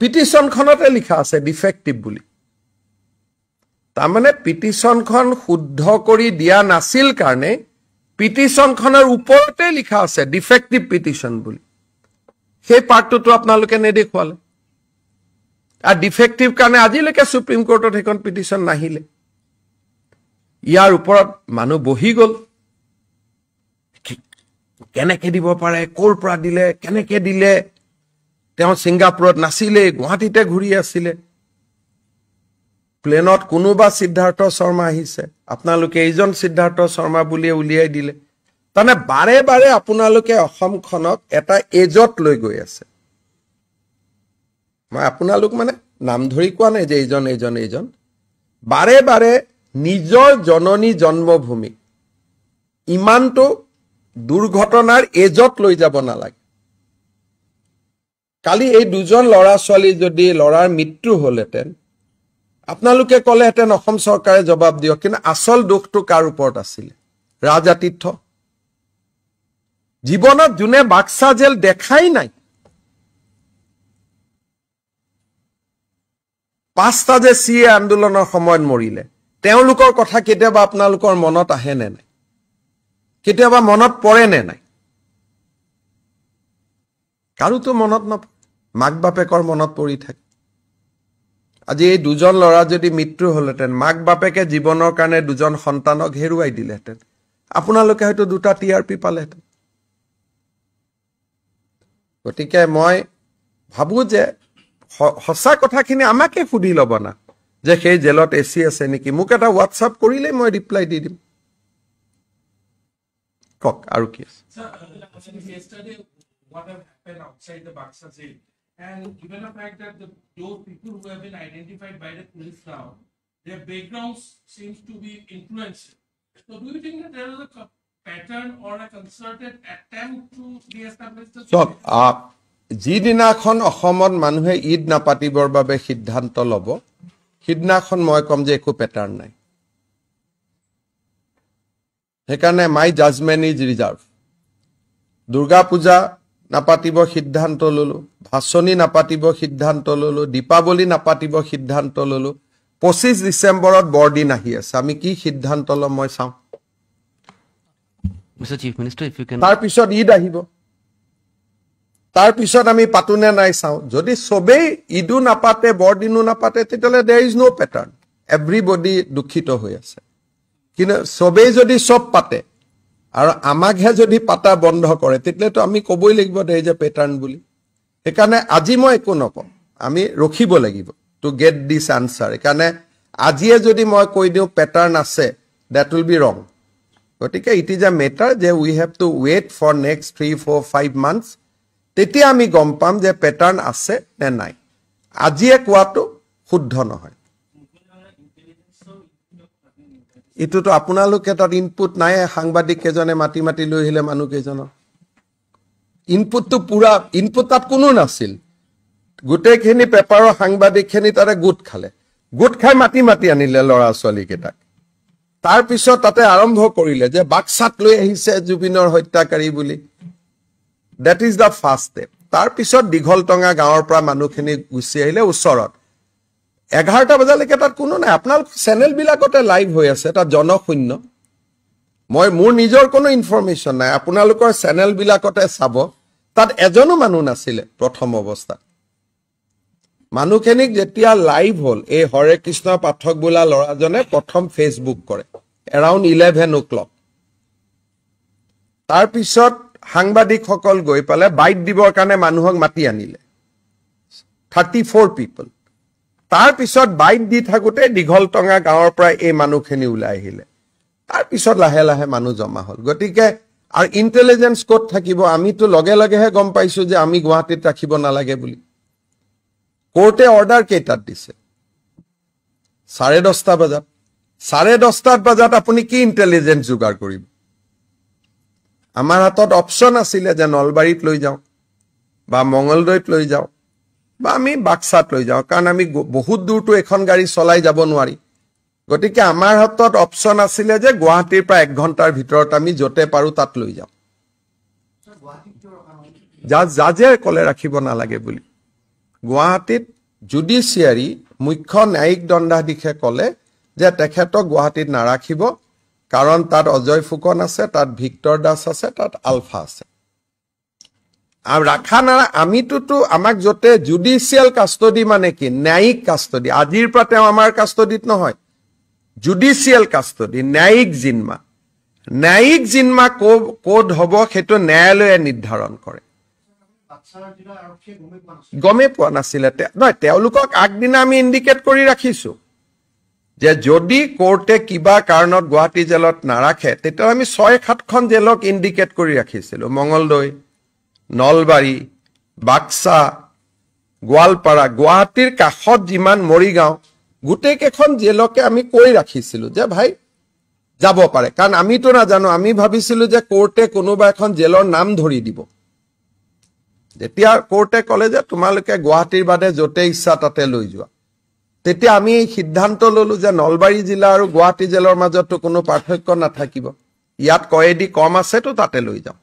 পিটিশনখনতে লিখা আছে ডিফেক্টিভ বুলি তাৰমানে পিটিশনখন শুদ্ধ কৰি দিয়া নাছিল কাৰণে পিটিশনখনৰ ওপৰতে লিখা আছে ডিফেক্টিভ পিটিশন বুলি সেই পাৰ্টটো আপোনালোকে নেদেখুৱালে আৰু ডিফেক্টিভ কাৰণে আজিলৈকে সুপ্ৰিম কোৰ্টত এখন পিটিশন নাহিলে ইয়াৰ ওপৰত মানুহ বহি গল কেনেকে দিব পাৰে কোৰ পৰা দিলে কেনেকে দিলে তেওঁ সিংগাপুৰত নাছিলে গুৱাহাটীতে ঘূৰি আছিল প্লেনত কোনোবা সিদ্ধাৰ্থ শৰ্মা আহিছে আপোনালোকে এইজন সিদ্ধাৰ্থ শৰ্মা বুলি উলিয়াই দিলে তানে বাৰে বাৰে আপোনালোকে অসমখনক এটা এজত লৈ গৈ আছে মই আপোনালোক মানে নাম ধৰি কোৱা নাই যে এইজন বাৰে বাৰে নিজৰ জননী জন্মভূমি ইমানটো দুৰ্ঘটনাৰ এজত লৈ যাব নালাগে কালি এই দুজন লৰা ছোৱালী যদি লৰাৰ মৃত্যু হলহেঁতেন আপোনালোকে ক'লেহেঁতেন অসম চৰকাৰে জবাব দিয়ক কিন্তু আসল দুখটো কাৰ ওপৰত আছিল ৰাজআতিথ্য জীৱনত যোনে বাক্সা জেল দেখাই নাই পাঁচটা যে সিএ আন্দোলনৰ সময়ত মৰিলে তেওঁলোকৰ কথা কেতিয়াবা আপোনালোকৰ মনত আহে নে নাই কেতিয়াবা মনত পৰে নে নাই কাৰোতো মনত নপৰে মাক বাপেকৰ মনত পৰি থাকে আজি এই দুজন লৰা যদি মৃত্যু হলহেঁতেন মাক বাপেকে জীৱনৰ কাৰণে দুজন সন্তানক হেৰুৱাই দিলেহেঁতেন আপোনালোকে হয়তো দুটা টিআৰপি পালেহেঁতেন গতিকে মই ভাবো যে হসা কথাখিনি আমাকে সুধি ল'ব না যে সেই জেলত এসি আছে নেকি মোক এটা হোৱাটছআপ কৰিলে মই ৰিপ্লাই দি দিম কক আৰু কি আছে yesterday what have happened outside the Baksa jail and given the fact that those people who have been identified by the police now their backgrounds seems to be influenced so do you think that there is a pattern or a concerted attempt to re-establish the so যিদিনাখন অসমত মানুহে ঈদ নাপাতিবৰ বাবে সিদ্ধান্ত ল'ব সিদিনাখন মই কম যে একো পেটাৰ্ণ নাই সেইকাৰণে মাই judgement is reserve Durga Puja নাপাতিব সিদ্ধান্ত ললো ভাষণী নাপাতিব সিদ্ধান্ত ললো দীপাৱলী নাপাতিব সিদ্ধান্ত ললো 25 ডিসেম্বৰত বৰদিন আহি আছে আমি কি সিদ্ধান্ত ল'ম মই চাওঁ Mr. Chief Minister, if you can... তাৰ পিছত ঈদ আহিব তাৰ পিছত আমি পাতুনে নাই চাওঁ যদি সবেই ইদু নাপাতে বৰদিনো নাপাতে তেতিয়ালে there is no pattern everybody দুখিত হৈ আছে কিন্তু সবেই যদি সব পাতে আৰু আমাকহে যদি পাতা বন্ধ কৰে তেতিয়াতো আমি কবই লাগিব there is a pattern বুলি সেইকাৰণে আজি মই একো নকম আমি ৰখিব লাগিব to get this answer সেইকাৰণে আজিয়ে যদি মই কৈ দিও pattern আছে that will be wrong গতিকে it is a matter যে we have to wait for next 3 4 5 months তেতিয়া আমি গম পাম যে প্যাটার্ন আছে নে নাই আজিয়ে কোৱাটো শুদ্ধ নহয় ইটোটো আপোনালোকে তাত ইনপুট নাই সাংবাদিক কেজনে মাটি মাটি লৈ আহিলে মানুহ কেজন ইনপুটটো পুৰা ইনপুট তাত কোনো নাছিল গোটেইখিনি পেপাৰৰ সাংবাদিকখিনি তাৰে গুট খালে গুট খাই মাটি মাটি আনিলে লৰা ছোৱালী কেইটাক তাৰ পিছত তাতে আৰম্ভ কৰিলে যে বাক্সাত লৈ আহিছে জুবিনৰ হত্যাকাৰী বুলি That is the first step. তাৰ পিছত দীঘলটঙা গাঁৱৰ পৰা মানুহখিনি গুছি আহিলে ওচৰত 11টা বজালৈকে তাত কোনো নাই আপোনালোক চেনেল বিলাকতে লাইভ হৈ আছে তাত জনশূন্য মই মোৰ নিজৰ কোনো ইনফৰমেশন নাই আপোনালোকৰ চেনেল বিলাকতে চাব তাত এজনো মানুহ নাছিলে প্ৰথম অৱস্থাত মানুহখিনিক যেতিয়া লাইভ হল এই হৰে কৃষ্ণ পাঠক বোলা লৰাজনে প্ৰথম ফেসবুক কৰে around 11 o'clock তাৰ পিছত সাংবাদিক সকল গৈ পালে বাইট দিবৰ কাৰণে মানুহক মাতি আনিলে 34 people তাৰ পিছত বাইট দি থাকুতে দীঘলটঙা গাঁৱৰ পৰা এই মানুহখিনি ওলাই আহিলে তাৰ পিছত লাহে লাহে মানুহ জমা হল গতিকে আৰু ইন্টেলিজেন্স কোড থাকিব আমিতো লগে লগেহে গম পাইছো যে আমি গুৱাহাটীত ৰাখিব নালাগে বুলি কোৰ্টে অৰ্ডাৰ কেইটাত দিছে 10:30 বজাত 10:30 বজাত আপুনি কি ইন্টেলিজেন্স যোগাৰ কৰিব আমাৰ হাতত অপচন আছিল যে নলবাৰীত লৈ যাও বা মঙ্গলদৈত লৈ যাও বা আমি বাক্সাত লৈ যাও কাৰণ আমি বহুত দূৰটো এখন গাড়ী চলাই যাব নোৱাৰি গতিকে আমাৰ হাতত অপচন আছিল যে গুৱাহাটীৰ পৰা 1 ঘণ্টাৰ ভিতৰত আমি যতে পাৰো তাত লৈ যাও জাজে কলে ৰাখিব নালাগে বুলি গুৱাহাটীত জুডিচিয়াৰী মুখ্য ন্যায়িক দণ্ডাধীশে কলে যে তেখেতক গুৱাহাটীত নাৰাখিব কাৰণ তাত অজয় ফুকন আছে তাত ভিক্টৰ দাস আছে তাত আলফা আছে আৰু ৰাখা না আমিতো আমাক যতে জুডিচিয়াল কাষ্টডি মানে কি ন্যায়িক কাষ্টডি আজিৰ পৰা তেওঁ আমাৰ কাষ্টডিত নহয় জুডিচিয়াল কাষ্টডি ন্যায়িক জিম্মা কোড হ'ব হেতু ন্যায়ালয়ে নিৰ্ধাৰণ কৰে গমে পোৱা নাছিলে নহয় তেওঁলোকক আগদিনা আমি ইন্ডিকেট কৰি ৰাখিছো যে যদি কোৰ্টে কিবা কাৰণত গুৱাহাটী জেলত নাৰাখে তেতিয়া আমি 6-7খন জেলক ইন্ডিকেট কৰি ৰাখিছিলো মঙ্গলদৈ নলবাৰী বাক্সা গোৱালপাৰা গুৱাহাটীৰ কাষত যিমান মৰিগাঁও গোটেই কেখন জেলকে আমি কৈ ৰাখিছিলো যে ভাই যাব পাৰে কাৰণ আমিতো না জানো আমি ভাবিছিলো যে কোৰ্টে কোনোবা এখন জেলৰ নাম ধৰি দিব যেতিয়া কোৰ্টে কলে যে তোমালোকে গুৱাহাটীৰ বাদে যতে ইচ্ছা তাতে লৈ যোৱা তেতিয়া আমি সিদ্ধান্ত ললো যে নলবাৰী জিলা আৰু গুৱাহাটী জেলৰ মাজতো কোনো পাৰ্থক্য নাথাকিব ইয়াত কয়েদি কম আছে তো তাতে লৈ যাও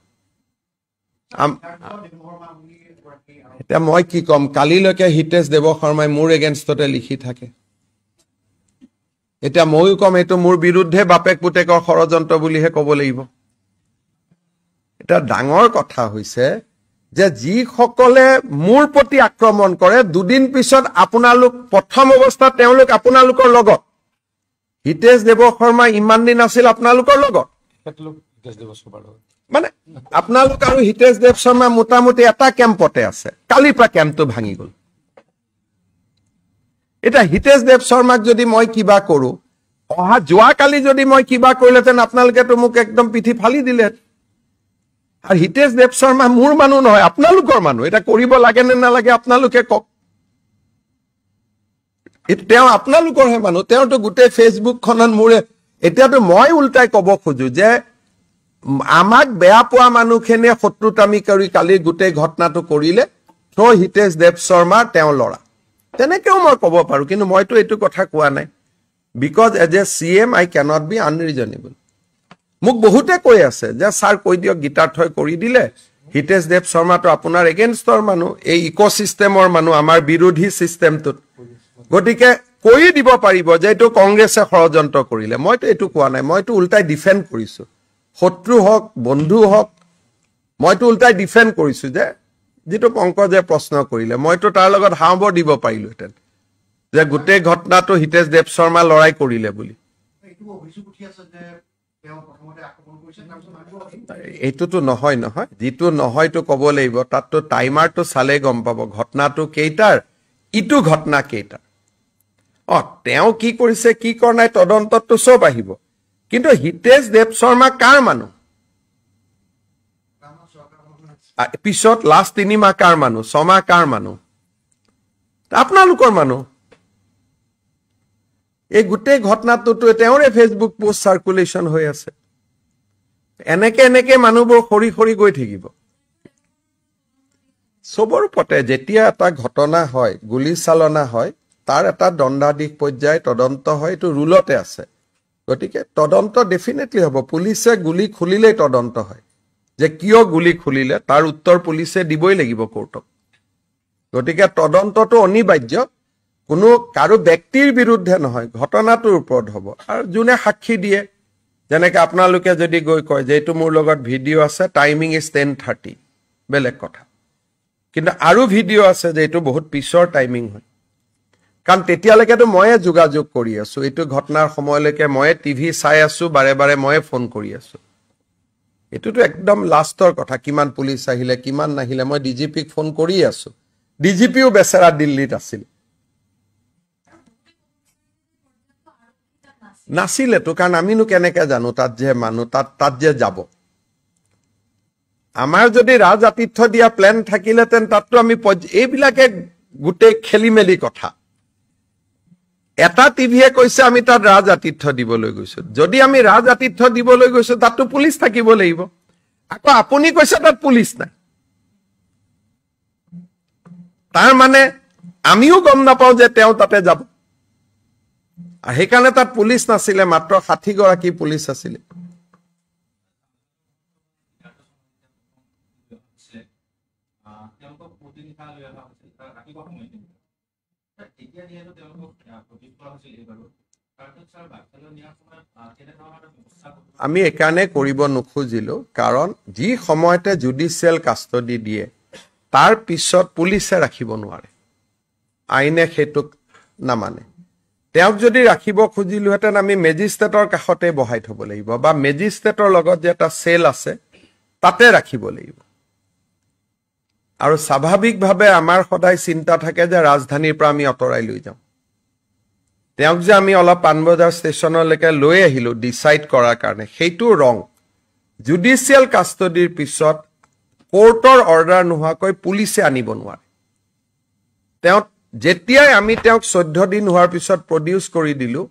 এটা মই কি কম কালিলৈকে হিতেশ দেৱ শৰ্মাই মোৰ এগেইনষ্টতে লিখি থাকে এটা মইও কম এটো মোৰ বিৰুদ্ধে বাপেক পুতেকৰ ষড়যন্ত্ৰ বুলিহে ক'ব লাগিব এটা ডাঙৰ কথা হৈছে যে যি সকলে মোৰ প্ৰতি আক্ৰমণ কৰে দুদিন পিছত আপোনালোক প্ৰথম অৱস্থাত তেওঁলোক আপোনালোকৰ লগত হিতেশ দেৱ শৰ্মা ইমান দিন আছিল আপোনালোকৰ লগত মানে আপোনালোক আৰু হিতেশ দেৱ শৰ্মা মোটামুটি এটা কেম্পতে আছে কালিৰ পৰা কেম্পটো ভাঙি গল এটা হিতেশ দেৱ শৰ্মাক যদি মই কিবা কৰো অহা যোৱা কালি যদি মই কিবা কৰিলেতেন আপোনালোকে তো মোক একদম পিঠি ফালি দিলে আৰু হিতেশ দেৱ শৰ্মা মোৰ মানুহ নহয় আপোনালোকৰ মানুহ এটা কৰিব লাগে নে নালাগে আপোনালোকে কক তেওঁ আপোনালোকৰ হে মানুহ তেওঁটো গোটেই ফেসবুক খনন মোৰে এতিয়াতো মই উল্টাই কব খোজো যে আমাক বেয়া পোৱা মানুহখিনিয়ে শত্ৰুতামি কৰি কালি গোটেই ঘটনাটো কৰিলে তো হিতেশ দেৱ শৰ্মা তেওঁ লৰা তেনেকেও মই কব পাৰো কিন্তু মইতো এইটো কথা কোৱা নাই because as a CM I cannot be unreasonable মোক বহুতে কৈ আছে যে স্যাৰ কৈ দিয়ক গীতাৰ্থই কৰি দিলে হিতেশ দেৱ শৰ্মা তো আপোনাৰ এগেইনষ্টৰ মানুহ এই ইকোসিস্টেমৰ মানুহ আমাৰ বিৰোধী সিস্টেমটোত গতিকে কৈ দিব পাৰিব যে এটো কংগ্ৰেছে ষড়যন্ত্ৰ কৰিলে মইতো এটো কোৱা নাই মইতো উল্টাই ডিফেন্ড কৰিছো শত্ৰু হক বন্ধু হক মইতো উল্টাই ডিফেন্ড কৰিছো যে যেটো পংকজে প্ৰশ্ন কৰিলে মইতো তাৰ লগত হাওঁবৰ দিব পাৰিলোহেঁতেন যে গোটেই ঘটনাটো হিতেশ দেৱ শৰ্মা লৰাই কৰিলে বুলি এইটোতো নহয় নহয় যেটো নহয়তো ক'ব লাগিব তাততো টাইমাৰটো চালে গম পাব ঘটনাটো কেইটাৰ ইটো ঘটনা কেইটাৰ তেওঁ কি কৰিছে কি কৰা নাই তদন্তটো সব আহিব কিন্তু হিতেশ দেৱ শৰ্মা কাৰ মানুহ পিছত লাষ্ট 3 মাহ কাৰ মানুহ 6 মাহ কাৰ মানুহ আপোনালোকৰ মানুহ এই গোটেই ঘটনাটোতো তেওঁৰে ফেসবুক পোষ্ট সাৰ্কুলেশন হৈ আছে এনেকে মানুহবোৰ খৰি খৰি গৈ থাকিব সবৰ পতে যেতিয়া এটা ঘটনা হয় গুলি চালনা হয় তাৰ এটা দণ্ডাধীশ পৰ্যায় তদন্ত হয় এটো ৰুলতে আছে গতিকে তদন্ত ডেফিনেটলি হ'ব পুলিচে গুলি খুলিলেই তদন্ত হয় যে কিয় গুলি খুলিলে তাৰ উত্তৰ পুলিচে দিবই লাগিব কোৰ্টক গতিকে তদন্তটো অনিবাৰ্য কোনো কাৰো ব্যক্তিৰ বিৰুদ্ধে নহয় ঘটনাটোৰ ওপৰত হ'ব আৰু যোনে সাক্ষী দিয়ে যেনেকৈ আপোনালোকে যদি গৈ কয় যে এটো মোৰ লগত ভিডিও আছে টাইমিং ইজ 10:30 বেলেগ কথা কিন্তু আৰু ভিডিও আছে যে এটো বহুত পিছৰ টাইমিং হয় কাৰণ তেতিয়ালৈকেতো ময়ে যোগাযোগ কৰি আছো এটো ঘটনাৰ সময়লৈকে ময়ে টিভি চাই আছো বাৰে বাৰে ময়ে ফোন কৰি আছো এটোতো একদম লাষ্টৰ কথা কিমান পুলিচ আহিলে কিমান নাহিলে মই ডিজিপিক ফোন কৰি আছো ডিজিপিও বেচেৰা দিল্লীত আছিল নাছিলে তো কাৰণ আমিনো কেনেকৈ জানো তাত যে মানুহ তাত যে যাব আমাৰ যদি ৰাজআতিথ্য দিয়া প্ল্যান থাকিলেতেন তাততো আমি এইবিলাকে গোটেই খেলিমেলি কথা এটা টিভিয়ে কৈছে আমি তাত ৰাজআতিথ্য দিবলৈ গৈছো যদি আমি ৰাজআতিথ্য দিবলৈ গৈছো তাততো পুলিচ থাকিব লাগিব আকৌ আপুনি কৈছে তাত পুলিচ নাই তাৰ মানে আমিও গম নাপাও যে তেওঁ তাতে যাব আৰ হেকানে তাত পুলিশ নাছিলে মাত্ৰ 60 গৰাকী পুলিশ আছিল আমি একানে কৰিব নখুজিলো কাৰণ যি সময়তে জুডিশিয়াল কাস্টডি দিয়ে তাৰ পিছত পুলিচে ৰাখিব নোৱাৰে আইনে হেতুক নামানে তেওঁক যদি ৰাখিব খুজিলোহেতেন আমি মেজিষ্ট্ৰেটৰ কাষতে বহাই থব লাগিব বা মেজিষ্ট্ৰেটৰ লগত যে এটা সেল আছে তাতে ৰাখিব লাগিব আৰু স্বাভাৱিকভাৱে আমাৰ সদায় চিন্তা থাকে যে ৰাজধানীৰ পৰা আমি অতৰাই লৈ যাওঁ তেওঁক যে আমি অলপ পানবজাৰ ষ্টেচনলৈকে লৈ আহিলো ডিসাইড কৰাৰ কাৰণে সেইটো ৰং জুডিশিয়াল কাস্টডিৰ পিছত কোৰ্টৰ অৰ্ডাৰ নোহোৱাকৈ পুলিচে আনিব নোৱাৰে তেওঁ যেতিয়াই আমি তেওঁক 14 দিন হোৱাৰ পিছত প্ৰডিউস কৰি দিলো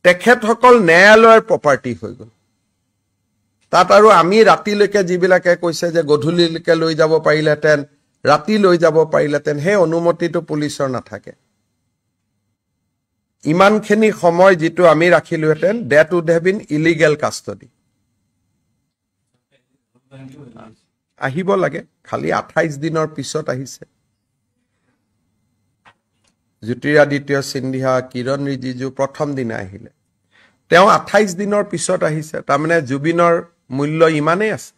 তেখেতসকল ন্যায়ালয়ৰ প্ৰপাৰ্টি হৈ গল তাত আৰু আমি ৰাতিলৈকে যিবিলাকে কৈছে যে গধূলিলৈকে লৈ যাব পাৰিলেতেন ৰাতি লৈ যাব পাৰিলেতেন হে অনুমতিটো পুলিচৰ নাথাকে ইমানখিনি সময় যেটো আমি ৰাখিলোহেতেন that would have been illegal custody আহিব লাগে খালি 28 দিনৰ পিছত আহিছে জ্যোতিৰাদিত্য সিন্ধিয়া কিৰণ ৰিজিজু প্ৰথম দিন আহিলে তেওঁ 28 দিনৰ পিছত আহিছে তাৰ মানে জুবিনৰ মূল্য ইমানেই আছে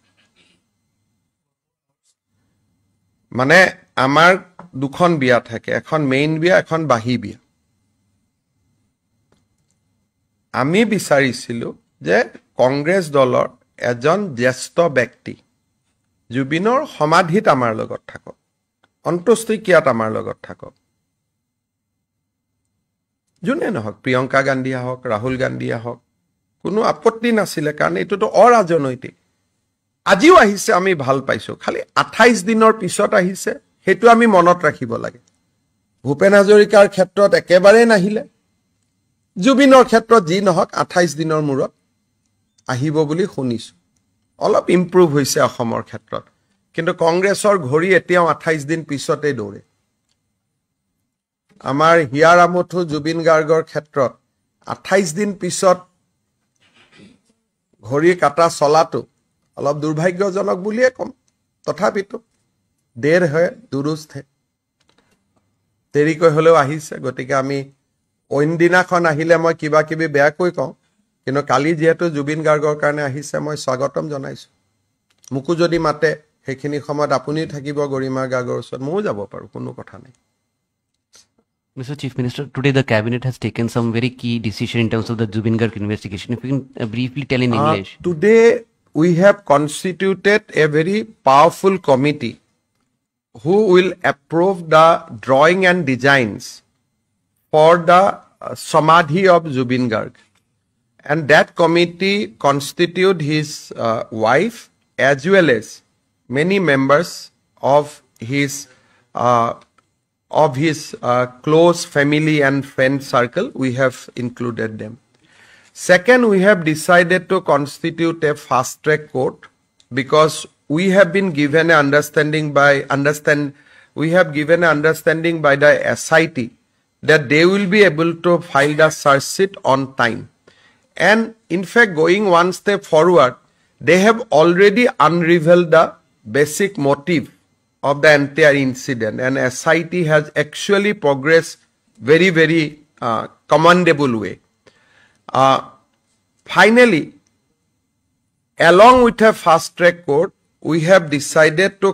মানে আমাৰ দুখন বিয়া থাকে এখন মেইন বিয়া এখন বাহি বিয়া আমি বিচাৰিছিলো যে কংগ্ৰেছ দলৰ এজন জ্যেষ্ঠ ব্যক্তি জুবিনৰ সমাধিত আমাৰ লগত থাকক অন্ত্যেষ্টিক্ৰিয়াত আমাৰ লগত থাকক যোনে নহক প্ৰিয়ংকা গান্ধী হওক ৰাহুল গান্ধী হওক কোনো আপত্তি নাছিলে কাৰণ এটোতো অৰাজনৈতিক আজিও আহিছে আমি ভাল পাইছো খালি 28 দিনৰ পিছত আহিছে হেতু আমি মনত ৰাখিব লাগে ভূপেন হাজৰিকাৰ ক্ষেত্ৰত একেবাৰে নাহিলে জুবিনৰ ক্ষেত্ৰত যি নহক 28 দিনৰ মূৰত আহিব বুলি শুনিছো অলপ ইমপ্ৰুভ হৈছে অসমৰ ক্ষেত্ৰত কিন্তু কংগ্ৰেছৰ ঘড়ী এতিয়াও 28 দিন পিছতে দৌৰে আমাৰ হিয়াৰামথু জুবিন গাৰ্গৰ ক্ষেত্ৰত 28 দিন পিছত ঘড়ী কাটা চলাটো অলপ দুৰ্ভাগ্যজনক বুলিয়ে কম তথাপিতো দেৰ হয় দুৰুস্ত হে দেৰিকৈ হলেও আহিছে গতিকে আমি অইনদিনাখন আহিলে মই কিবা কিবি বেয়াকৈ কওঁ কিন্তু কালি যেহেতু জুবিন গাৰ্গৰ কাৰণে আহিছে মই স্বাগতম জনাইছো মুকু যদি মাতে সেইখিনি সময়ত আপুনি থাকিব গৰিমা গাগৰ ওচৰত ময়ো যাব পাৰো কোনো কথা নাই Mr. Chief Minister, today the cabinet has taken some very key decision in terms of the Zubin Garg investigation. If you can briefly tell in English. Today we have constituted a very powerful committee who will approve the drawing and designs for the Samadhi of Zubin Garg. And that committee constitute his wife as well as many members of his close family and friend circle. We have included them. Second, we have decided to constitute a fast track court because we have been given an understanding by the SIT that they will be able to file the search sheet on time. And in fact, going one step forward, they have already unraveled the basic motive of the entire incident, and SIT has actually progressed very, very commendable way. Finally, along with a fast track court, we have decided to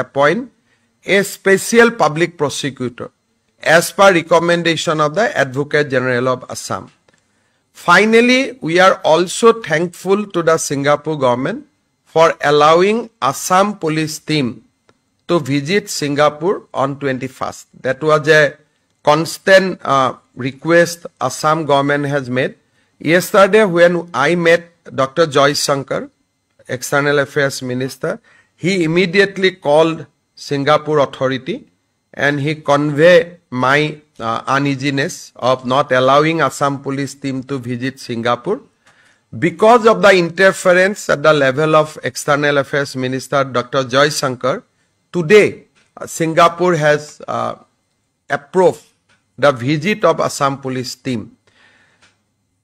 appoint a special public prosecutor as per recommendation of the Advocate General of Assam. Finally, we are also thankful to the Singapore government for allowing Assam police team to visit Singapore on 21st. That was a constant request Assam government has made. Yesterday, when I met Dr. Joy Shankar, External Affairs Minister, he immediately called Singapore authority and he conveyed my uneasiness of not allowing Assam police team to visit Singapore. Because of the interference at the level of External Affairs Minister Dr. Joy Shankar, today Singapore has approved the visit of Assam police team.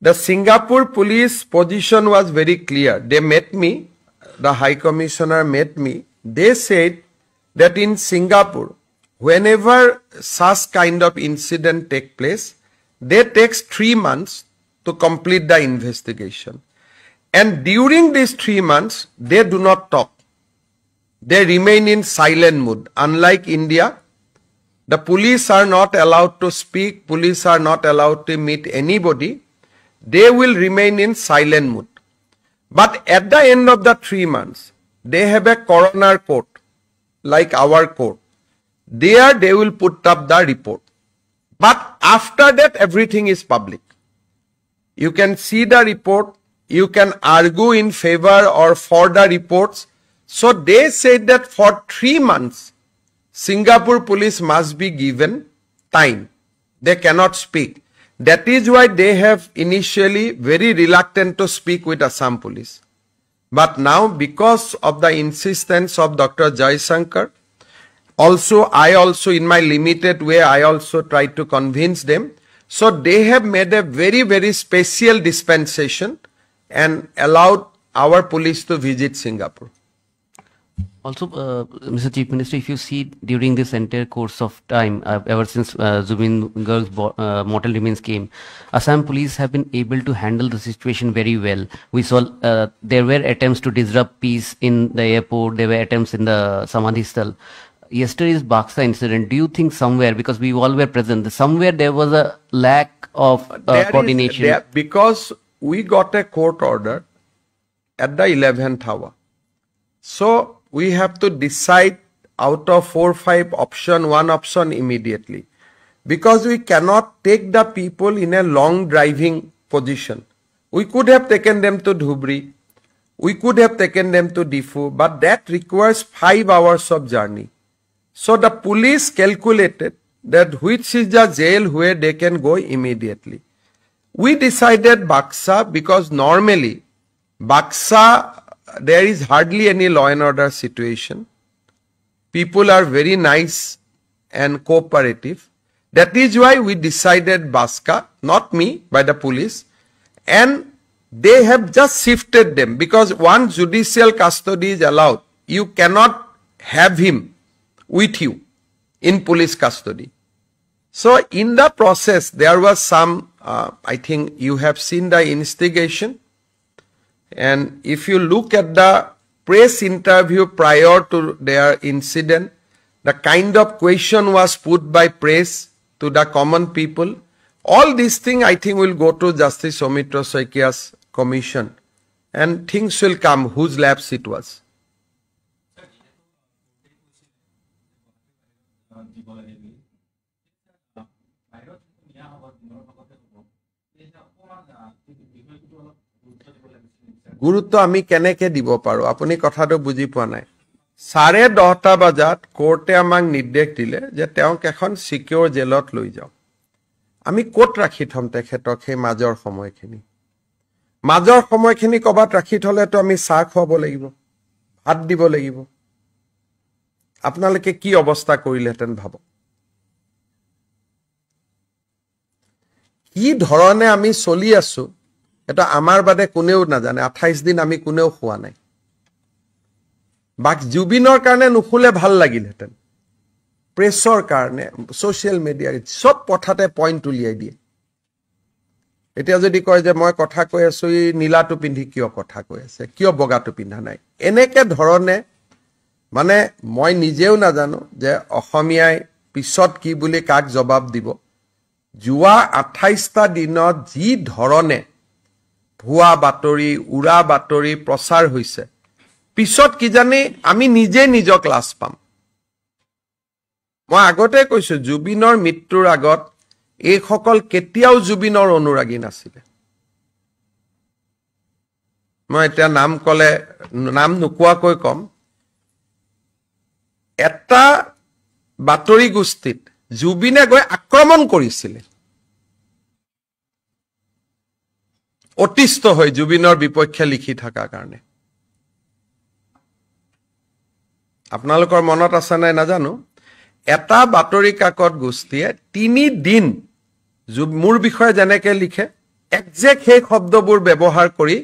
The Singapore police position was very clear. They met me, the High Commissioner met me. They said that in Singapore, whenever such kind of incident take place, they takes 3 months to complete the investigation. And during these 3 months, they do not talk. They remain in silent mood. Unlike India, the police are not allowed to speak, police are not allowed to meet anybody. They will remain in silent mood. But at the end of the 3 months, they have a coroner court, like our court. There they will put up the report. But after that, everything is public. You can see the report, you can argue in favor or for the reports. So they said that for 3 months, Singapore police must be given time. They cannot speak. That is why they have initially very reluctant to speak with Assam police. But now, because of the insistence of Dr. Joy Shankar, I also in my limited way, I also tried to convince them. So they have made a very, very special dispensation and allowed our police to visit Singapore. Also, Mr. Chief Minister, if you see during this entire course of time, ever since Zubin Garg's mortal remains came, Assam police have been able to handle the situation very well. We saw there were attempts to disrupt peace in the airport, there were attempts in the Samadhi Sthal. Yesterday's Baksa incident, do you think somewhere, because we all were present, somewhere there was a lack of coordination? Because we got a court order at the 11th hour. So we have to decide out of 4 or 5 options, one option immediately. Because we cannot take the people in a long driving position. We could have taken them to Dhubri, we could have taken them to Difu, but that requires 5 hours of journey. So the police calculated that which is the jail where they can go immediately. We decided Baksa because normally Baksa, there is hardly any law and order situation. People are very nice and cooperative. That is why we decided Baksa, not me, by the police. And they have just shifted them because once judicial custody is allowed, you cannot have him with you in police custody. So in the process, there was some, I think you have seen the instigation, And if you look at the press interview prior to their incident, the kind of question was put by press to the common people, all these things I think will go to Justice Soumitra Saikia's commission and things will come whose lapse it was. গুৰুত্ব আমি কেনেকে দিব পাৰো আপুনি কথাটো বুজি পোৱা নাই 10:30 বজাত কোৰ্টে আমাক নিৰ্দেশ দিলে যে তেওঁক এখন সিকিউৰ জেলত লৈ যাও আমি কোট ৰাখি থম তেখেতক সেই মাজৰ সময়খিনি কবাত ৰাখি থলেতো আমি চাহ খুৱাব লাগিব ভাত দিব লাগিব আপোনালোকে কি অৱস্থা কৰিলেহেঁতেন ভাব কি ধৰণে আমি চলি আছো এটা আমাৰ বাদে কোনেও নাজানে 28 দিন আমি কোনেও খোৱা নাই বাক জুবিনৰ কাৰণে নুখুলে ভাল লাগিলহেঁতেন প্ৰেছৰ কাৰণে সোশ্যাল মিডিয়াৰ সব পথাতে পইণ্ট উলিয়াই দিয়ে এতিয়া যদি কয় যে মই কথা কৈ আছো ই নীলাটো পিন্ধি কিয় কথা কৈ আছে কিয় বগাটো পিন্ধা নাই এনেকে ধৰণে মানে মই নিজেও নাজানো যে অসমীয়াই পিছত কি বুলি কাক জবাব দিব জুৱা 28টা দিনত যি ধৰণে ভুৱা বাতৰি উৰা বাতৰি প্ৰচাৰ হৈছে পিছত কি জানি আমি নিজে নিজৰ ক্লাছ পাম মই আগতে কৈছো জুবিনৰ মৃত্যুৰ আগত এই সকল কেতিয়াও জুবিনৰ অনুৰাগী নাছিল মই এটা নাম নোকোৱাকৈ কম এটা বাতৰি গোষ্ঠীত জুবিনে গৈ আক্ৰমণ কৰিছিল অতিষ্ঠ হৈ জুবিনৰ বিপক্ষে লিখি থকা কাৰণে আপোনালোকৰ মনত আছে নাই নাজানো এটা বাতৰি কাকত গোষ্ঠীয়ে 3 দিন মোৰ বিষয়ে যেনেকে লিখে একজেক্ট সেই শব্দবোৰ ব্যৱহাৰ কৰি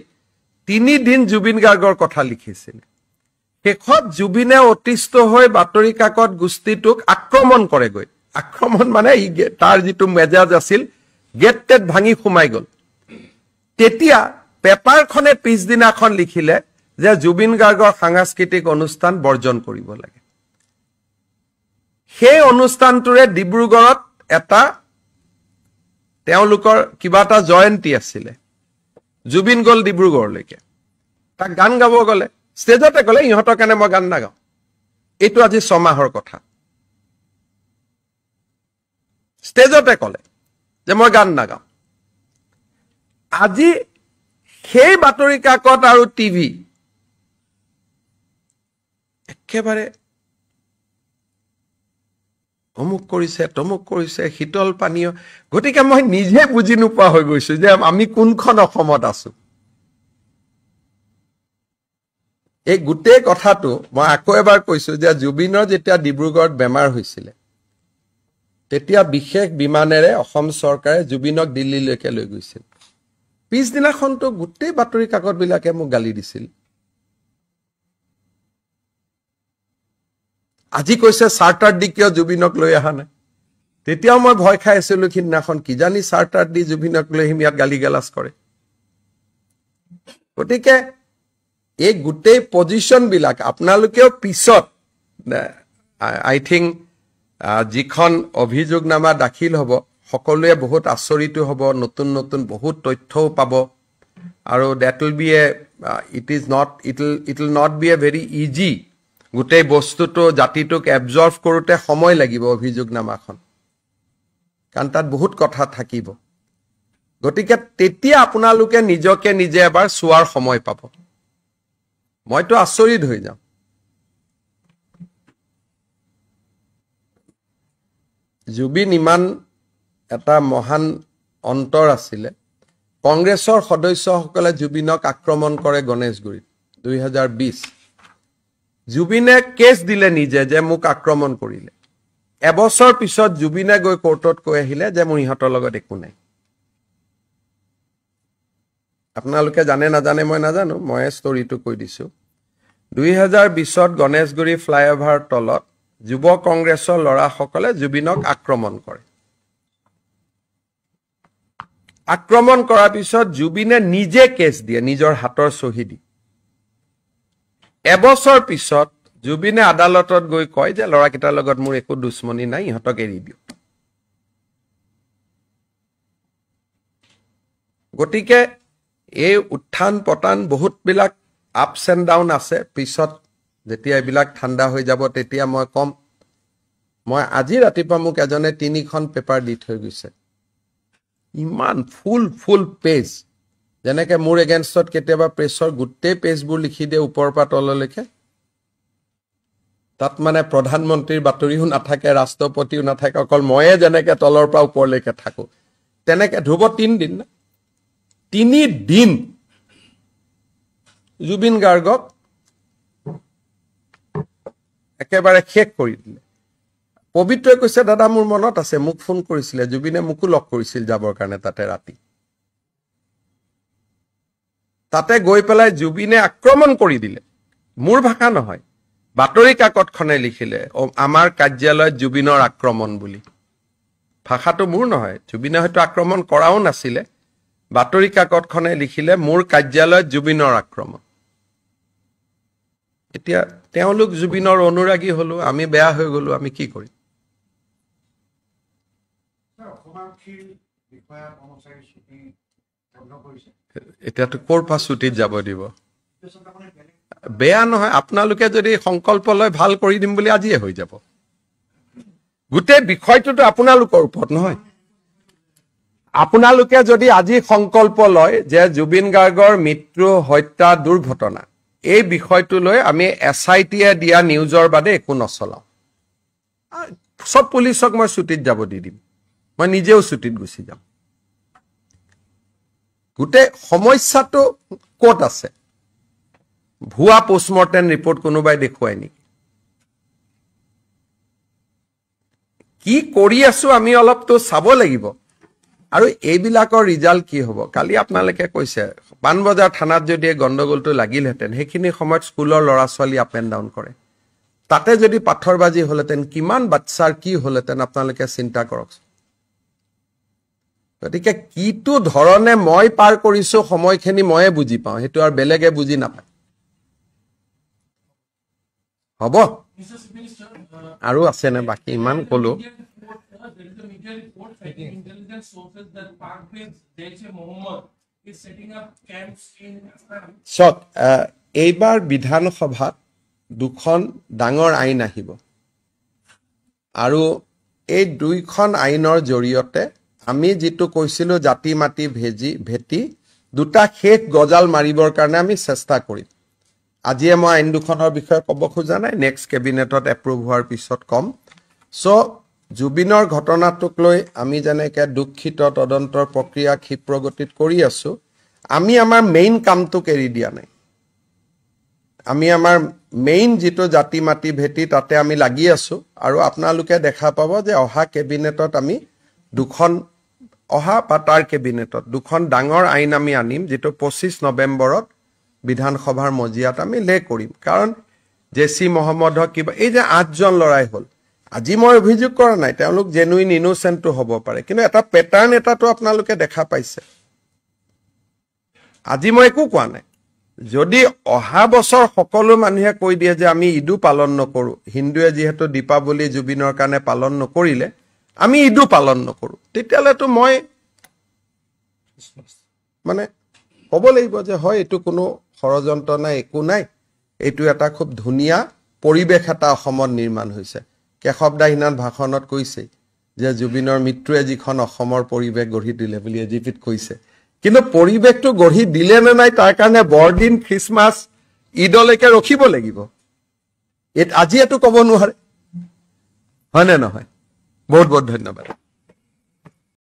3 দিন জুবিন গাৰ্গৰ কথা লিখিছিল শেষত জুবিনে অতিষ্ঠ হৈ বাতৰি কাকত গোষ্ঠীটোক আক্ৰমণ কৰেগৈ আক্ৰমণ মানে তাৰ যিটো মেজাজ আছিল গেটটেড ভাঙি সোমাই গল তেতিয়া পেপাৰখনে পিছদিনাখন লিখিলে যে জুবিন গাৰ্গৰ সাংস্কৃতিক অনুষ্ঠান বৰ্জন কৰিব লাগে সেই অনুষ্ঠানটোৰে ডিব্ৰুগড়ত এটা তেওঁলোকৰ কিবা এটা জয়ন্তী আছিল জুবিন গল ডিব্ৰুগড়লৈকে তাক গান গাব গলে ষ্টেজতে গলে ইহঁতৰ কাৰণে মই গান নাগাও এইটো আজি 6 মাহৰ কথা ষ্টেজতে কলে যে মই গান নাগাও আজি সেই বাতৰি কাকত আৰু টিভি একেবাৰে অমুক কৰিছে শীতল পানীয় গতিকে মই নিজে বুজি নোপোৱা হৈ গৈছো যে আমি কোনখন অসমত আছো এই গোটেই কথাটো মই আকৌ এবাৰ কৈছো যে জুবিনৰ যেতিয়া ডিব্ৰুগড়ত বেমাৰ হৈছিল তেতিয়া বিশেষ বিমানেৰে অসম চৰকাৰে জুবিনক দিল্লীলৈকে লৈ গৈছিল পিছদিনাখনটো গোটেই বাতৰি কাকত বিলাকে মোক গালি দিছিল আজি কৈছে চাৰ্টাৰ দি কিয় জুবিনক লৈ আহা নাই তেতিয়াও মই ভয় খাই আছিলো কিনাখন কি জানি চাৰ্টাৰ দি জুবিনক লৈ হিমিয়াত গালি গালাজ কৰে গতিকে এই গোটেই পজিশন বিলাক আপোনালোকেও পিছত আই থিংক যিখন অভিযোগনামা দাখিল হ'ব সকলোৱে বহুত আচৰিত হ'ব নতুন বহুত তথ্যও পাব আৰু that will be a it will not be a very easy গোটেই বস্তুটো জাতিটোক এবজৰ্ব কৰোতে সময় লাগিব অভিযোগনামাখন কাৰণ তাত বহুত কথা থাকিব গতিকে তেতিয়া আপোনালোকে নিজকে নিজে এবাৰ চোৱাৰ সময় পাব মইতো আচৰিত হৈ যাম জুবিন ইমান এটা মহান অন্তৰ আছিল কংগ্ৰেছৰ সদস্যসকলে জুবিনক আক্ৰমণ কৰে গণেশগুৰিত 2020 জুবিনে কেছ দিলে নিজে যে মোক আক্ৰমণ কৰিলে এবছৰ পিছত জুবিনে গৈ কোৰ্টত কৈ আহিলে যে মোৰ ইহঁতৰ লগত একো নাই আপোনালোকে জানে নাজানে মই নাজানো মই ষ্টৰীটো কৈ দিছো 2020ত গণেশগুৰি ফ্লাইঅভাৰ তলত যুৱ কংগ্ৰেছৰ লৰাসকলে জুবিনক আক্ৰমণ কৰে আক্ৰমণ কৰাৰ পিছত জুবিনে নিজে কেছ দিয়ে নিজৰ হাতৰ চহী দি এবছৰ পিছত জুবিনে আদালতত গৈ কয় যে লৰাকেইটাৰ লগত মোৰ একো দুশ্মনী নাই ইহঁতক এৰি দিও গতিকে এই উত্থান পতান বহুত বিলাক আপস এণ্ড ডাউন আছে পিছত যেতিয়া এইবিলাক ঠাণ্ডা হৈ যাব তেতিয়া মই কম মই আজি ৰাতিপুৱা মোক এজনে 3খন পেপাৰ দি থৈ গৈছে ইমান ফুল পেজ যেনেকে মোৰ এগেইনষ্টত কেতিয়াবা প্ৰেছৰ গোটেই পেজবোৰ লিখি দিয়ে ওপৰৰ পৰা তললৈকে তাত মানে প্ৰধানমন্ত্ৰীৰ বাতৰিও নাথাকে ৰাষ্ট্ৰপতিও নাথাকে অকল ময়ে যেনেকে তলৰ পৰা ওপৰলৈকে থাকো তেনেকে ধ্ৰুৱ 3 দিন না 3 দিন জুবিন গাৰ্গক একেবাৰে শেষ কৰি দিলে পবিত্ৰই কৈছে দাদা মোৰ মনত আছে মোক ফোন কৰিছিলে জুবিনে মোকো লগ কৰিছিল যাবৰ কাৰণে তাতে ৰাতি তাতে গৈ পেলাই জুবিনে আক্ৰমণ কৰি দিলে মোৰ ভাষা নহয় বাতৰি কাকতখনে লিখিলে আমাৰ কাৰ্যালয়ত জুবিনৰ আক্ৰমণ বুলি ভাষাটো মোৰ নহয় জুবিনে হয়তো আক্ৰমণ কৰাও নাছিলে বাতৰি কাকতখনে লিখিলে মোৰ কাৰ্যালয়ত জুবিনৰ আক্ৰমণ এতিয়া তেওঁলোক জুবিনৰ অনুৰাগী হলো আমি বেয়া হৈ গলো আমি কি কৰিম এতিয়াতো ক'ৰ পৰা ছুটিত যাব দিব বেয়া নহয় আপোনালোকে যদি সংকল্প লয় ভাল কৰি দিম বুলি আজিয়ে হৈ যাব গোটেই বিষয়টোতো আপোনালোকৰ ওপৰত নহয় আপোনালোকে যদি আজি সংকল্প লয় যে জুবিন গাৰ্গৰ মৃত্যু হত্যা দুৰ্ঘটনা এই বিষয়টো লৈ আমি এছআইটিয়ে দিয়া নিউজৰ বাদে একো নচলাও সব পুলিচক মই ছুটিত যাব দি দিম মই নিজেও ছুটিত গুচি যাম গোটেই সমস্যাটো ক'ত আছে ভুৱা পোষ্টমৰ্টেম ৰিপৰ্ট কোনোবাই দেখুৱাই নেকি কি কৰি আছো আমি অলপতো চাব লাগিব আৰু এইবিলাকৰ ৰিজাল্ট কি হ'ব কালি আপোনালোকে কৈছে পানবজাৰ থানাত যদি গণ্ডগোলটো লাগিলহেঁতেন সেইখিনি সময়ত স্কুলৰ ল'ৰা ছোৱালী আপ এণ্ড ডাউন কৰে তাতে যদি পাথৰবাজি হলহেঁতেন কিমান বাচ্চাৰ কি হলহেঁতেন আপোনালোকে চিন্তা কৰক গতিকে কিটো ধৰণে মই পাৰ কৰিছো সময়খিনি ময়ে বুজি পাওঁ সেইটো আৰু বেলেগে বুজি নাপায় হ'ব আৰু আছে নে বাকি ইমান কলো There is a media report citing intelligence sources that Park-based Jaish-e-Mohammed is setting up camps in Assam. চক এইবাৰ বিধানসভাত দুখন ডাঙৰ আইন আহিব আৰু এই দুইখন আইনৰ জৰিয়তে আমি যেটো কৈছিলো জাতি মাটি ভেটি দুটা শেষ গজাল মাৰিবৰ কাৰণে আমি চেষ্টা কৰিম আজিয়ে মই আইন দুখনৰ বিষয়ে ক'ব খোজা নাই নেক্সট কেবিনেটত এপ্ৰুভ হোৱাৰ পিছত কম সো জুবিনৰ ঘটনাটোক লৈ আমি যেনেকে দুখিত তদন্তৰ প্ৰক্ৰিয়া ক্ষিপ্ৰগতিত কৰি আছো আমি আমাৰ মেইন কামটো এৰি দিয়া নাই আমি আমাৰ মেইন যেটো জাতি মাটি ভেটি তাতে আমি লাগি আছো আৰু আপোনালোকে দেখা পাব যে অহা কেবিনেটত আমি দুখন অহা পাটাৰ কেবিনেটত দুখন ডাঙৰ আইন আমি আনিম যেটো 25 নৱেম্বৰত বিধানসভাৰ মজিয়াত আমি লে কৰিম কাৰণ জেসি মহম্মদক কিবা এই যে 8 জন লৰাই হল আজি মই অভিযোগ কৰা নাই তেওঁলোক জেনুইন ইনোসেন্ট হ'ব পাৰে কিন্তু এটা প্যাটাৰ্ন এটাটো আপোনালোকে দেখা পাইছে আজি মই একো কোৱা নাই যদি অহা বছৰ সকলো মানুহে কৈ দিয়ে যে আমি ইদু পালন নকৰো হিন্দুৱে যেহেতু দীপাৱলী জুবিনৰ কাৰণে পালন নকৰিলে আমি ইদু পালন নকৰো তেতিয়ালেতো মই মানে ক'ব লাগিব যে হয় এটো কোনো ষড়যন্ত্ৰ নাই একো নাই এটো এটা খুব ধুনিয়া পৰিবেশ এটা অসমত নিৰ্মাণ হৈছে কেশৱ দাহিনান ভাষণত কৈছে যে জুবিনৰ মৃত্যুৱে যিখন অসমৰ পৰিবেশ গঢ়ি দিলে বুলি এজিপিত কৈছে কিন্তু পৰিবেশটো গঢ়ি দিলে নে নাই তাৰ কাৰণে বৰদিন খ্ৰীষ্টমাছ ঈদলৈকে ৰখিব লাগিব আজি এটো ক'ব নোৱাৰে হয় নে নহয় বহুত বহুত ধন্যবাদ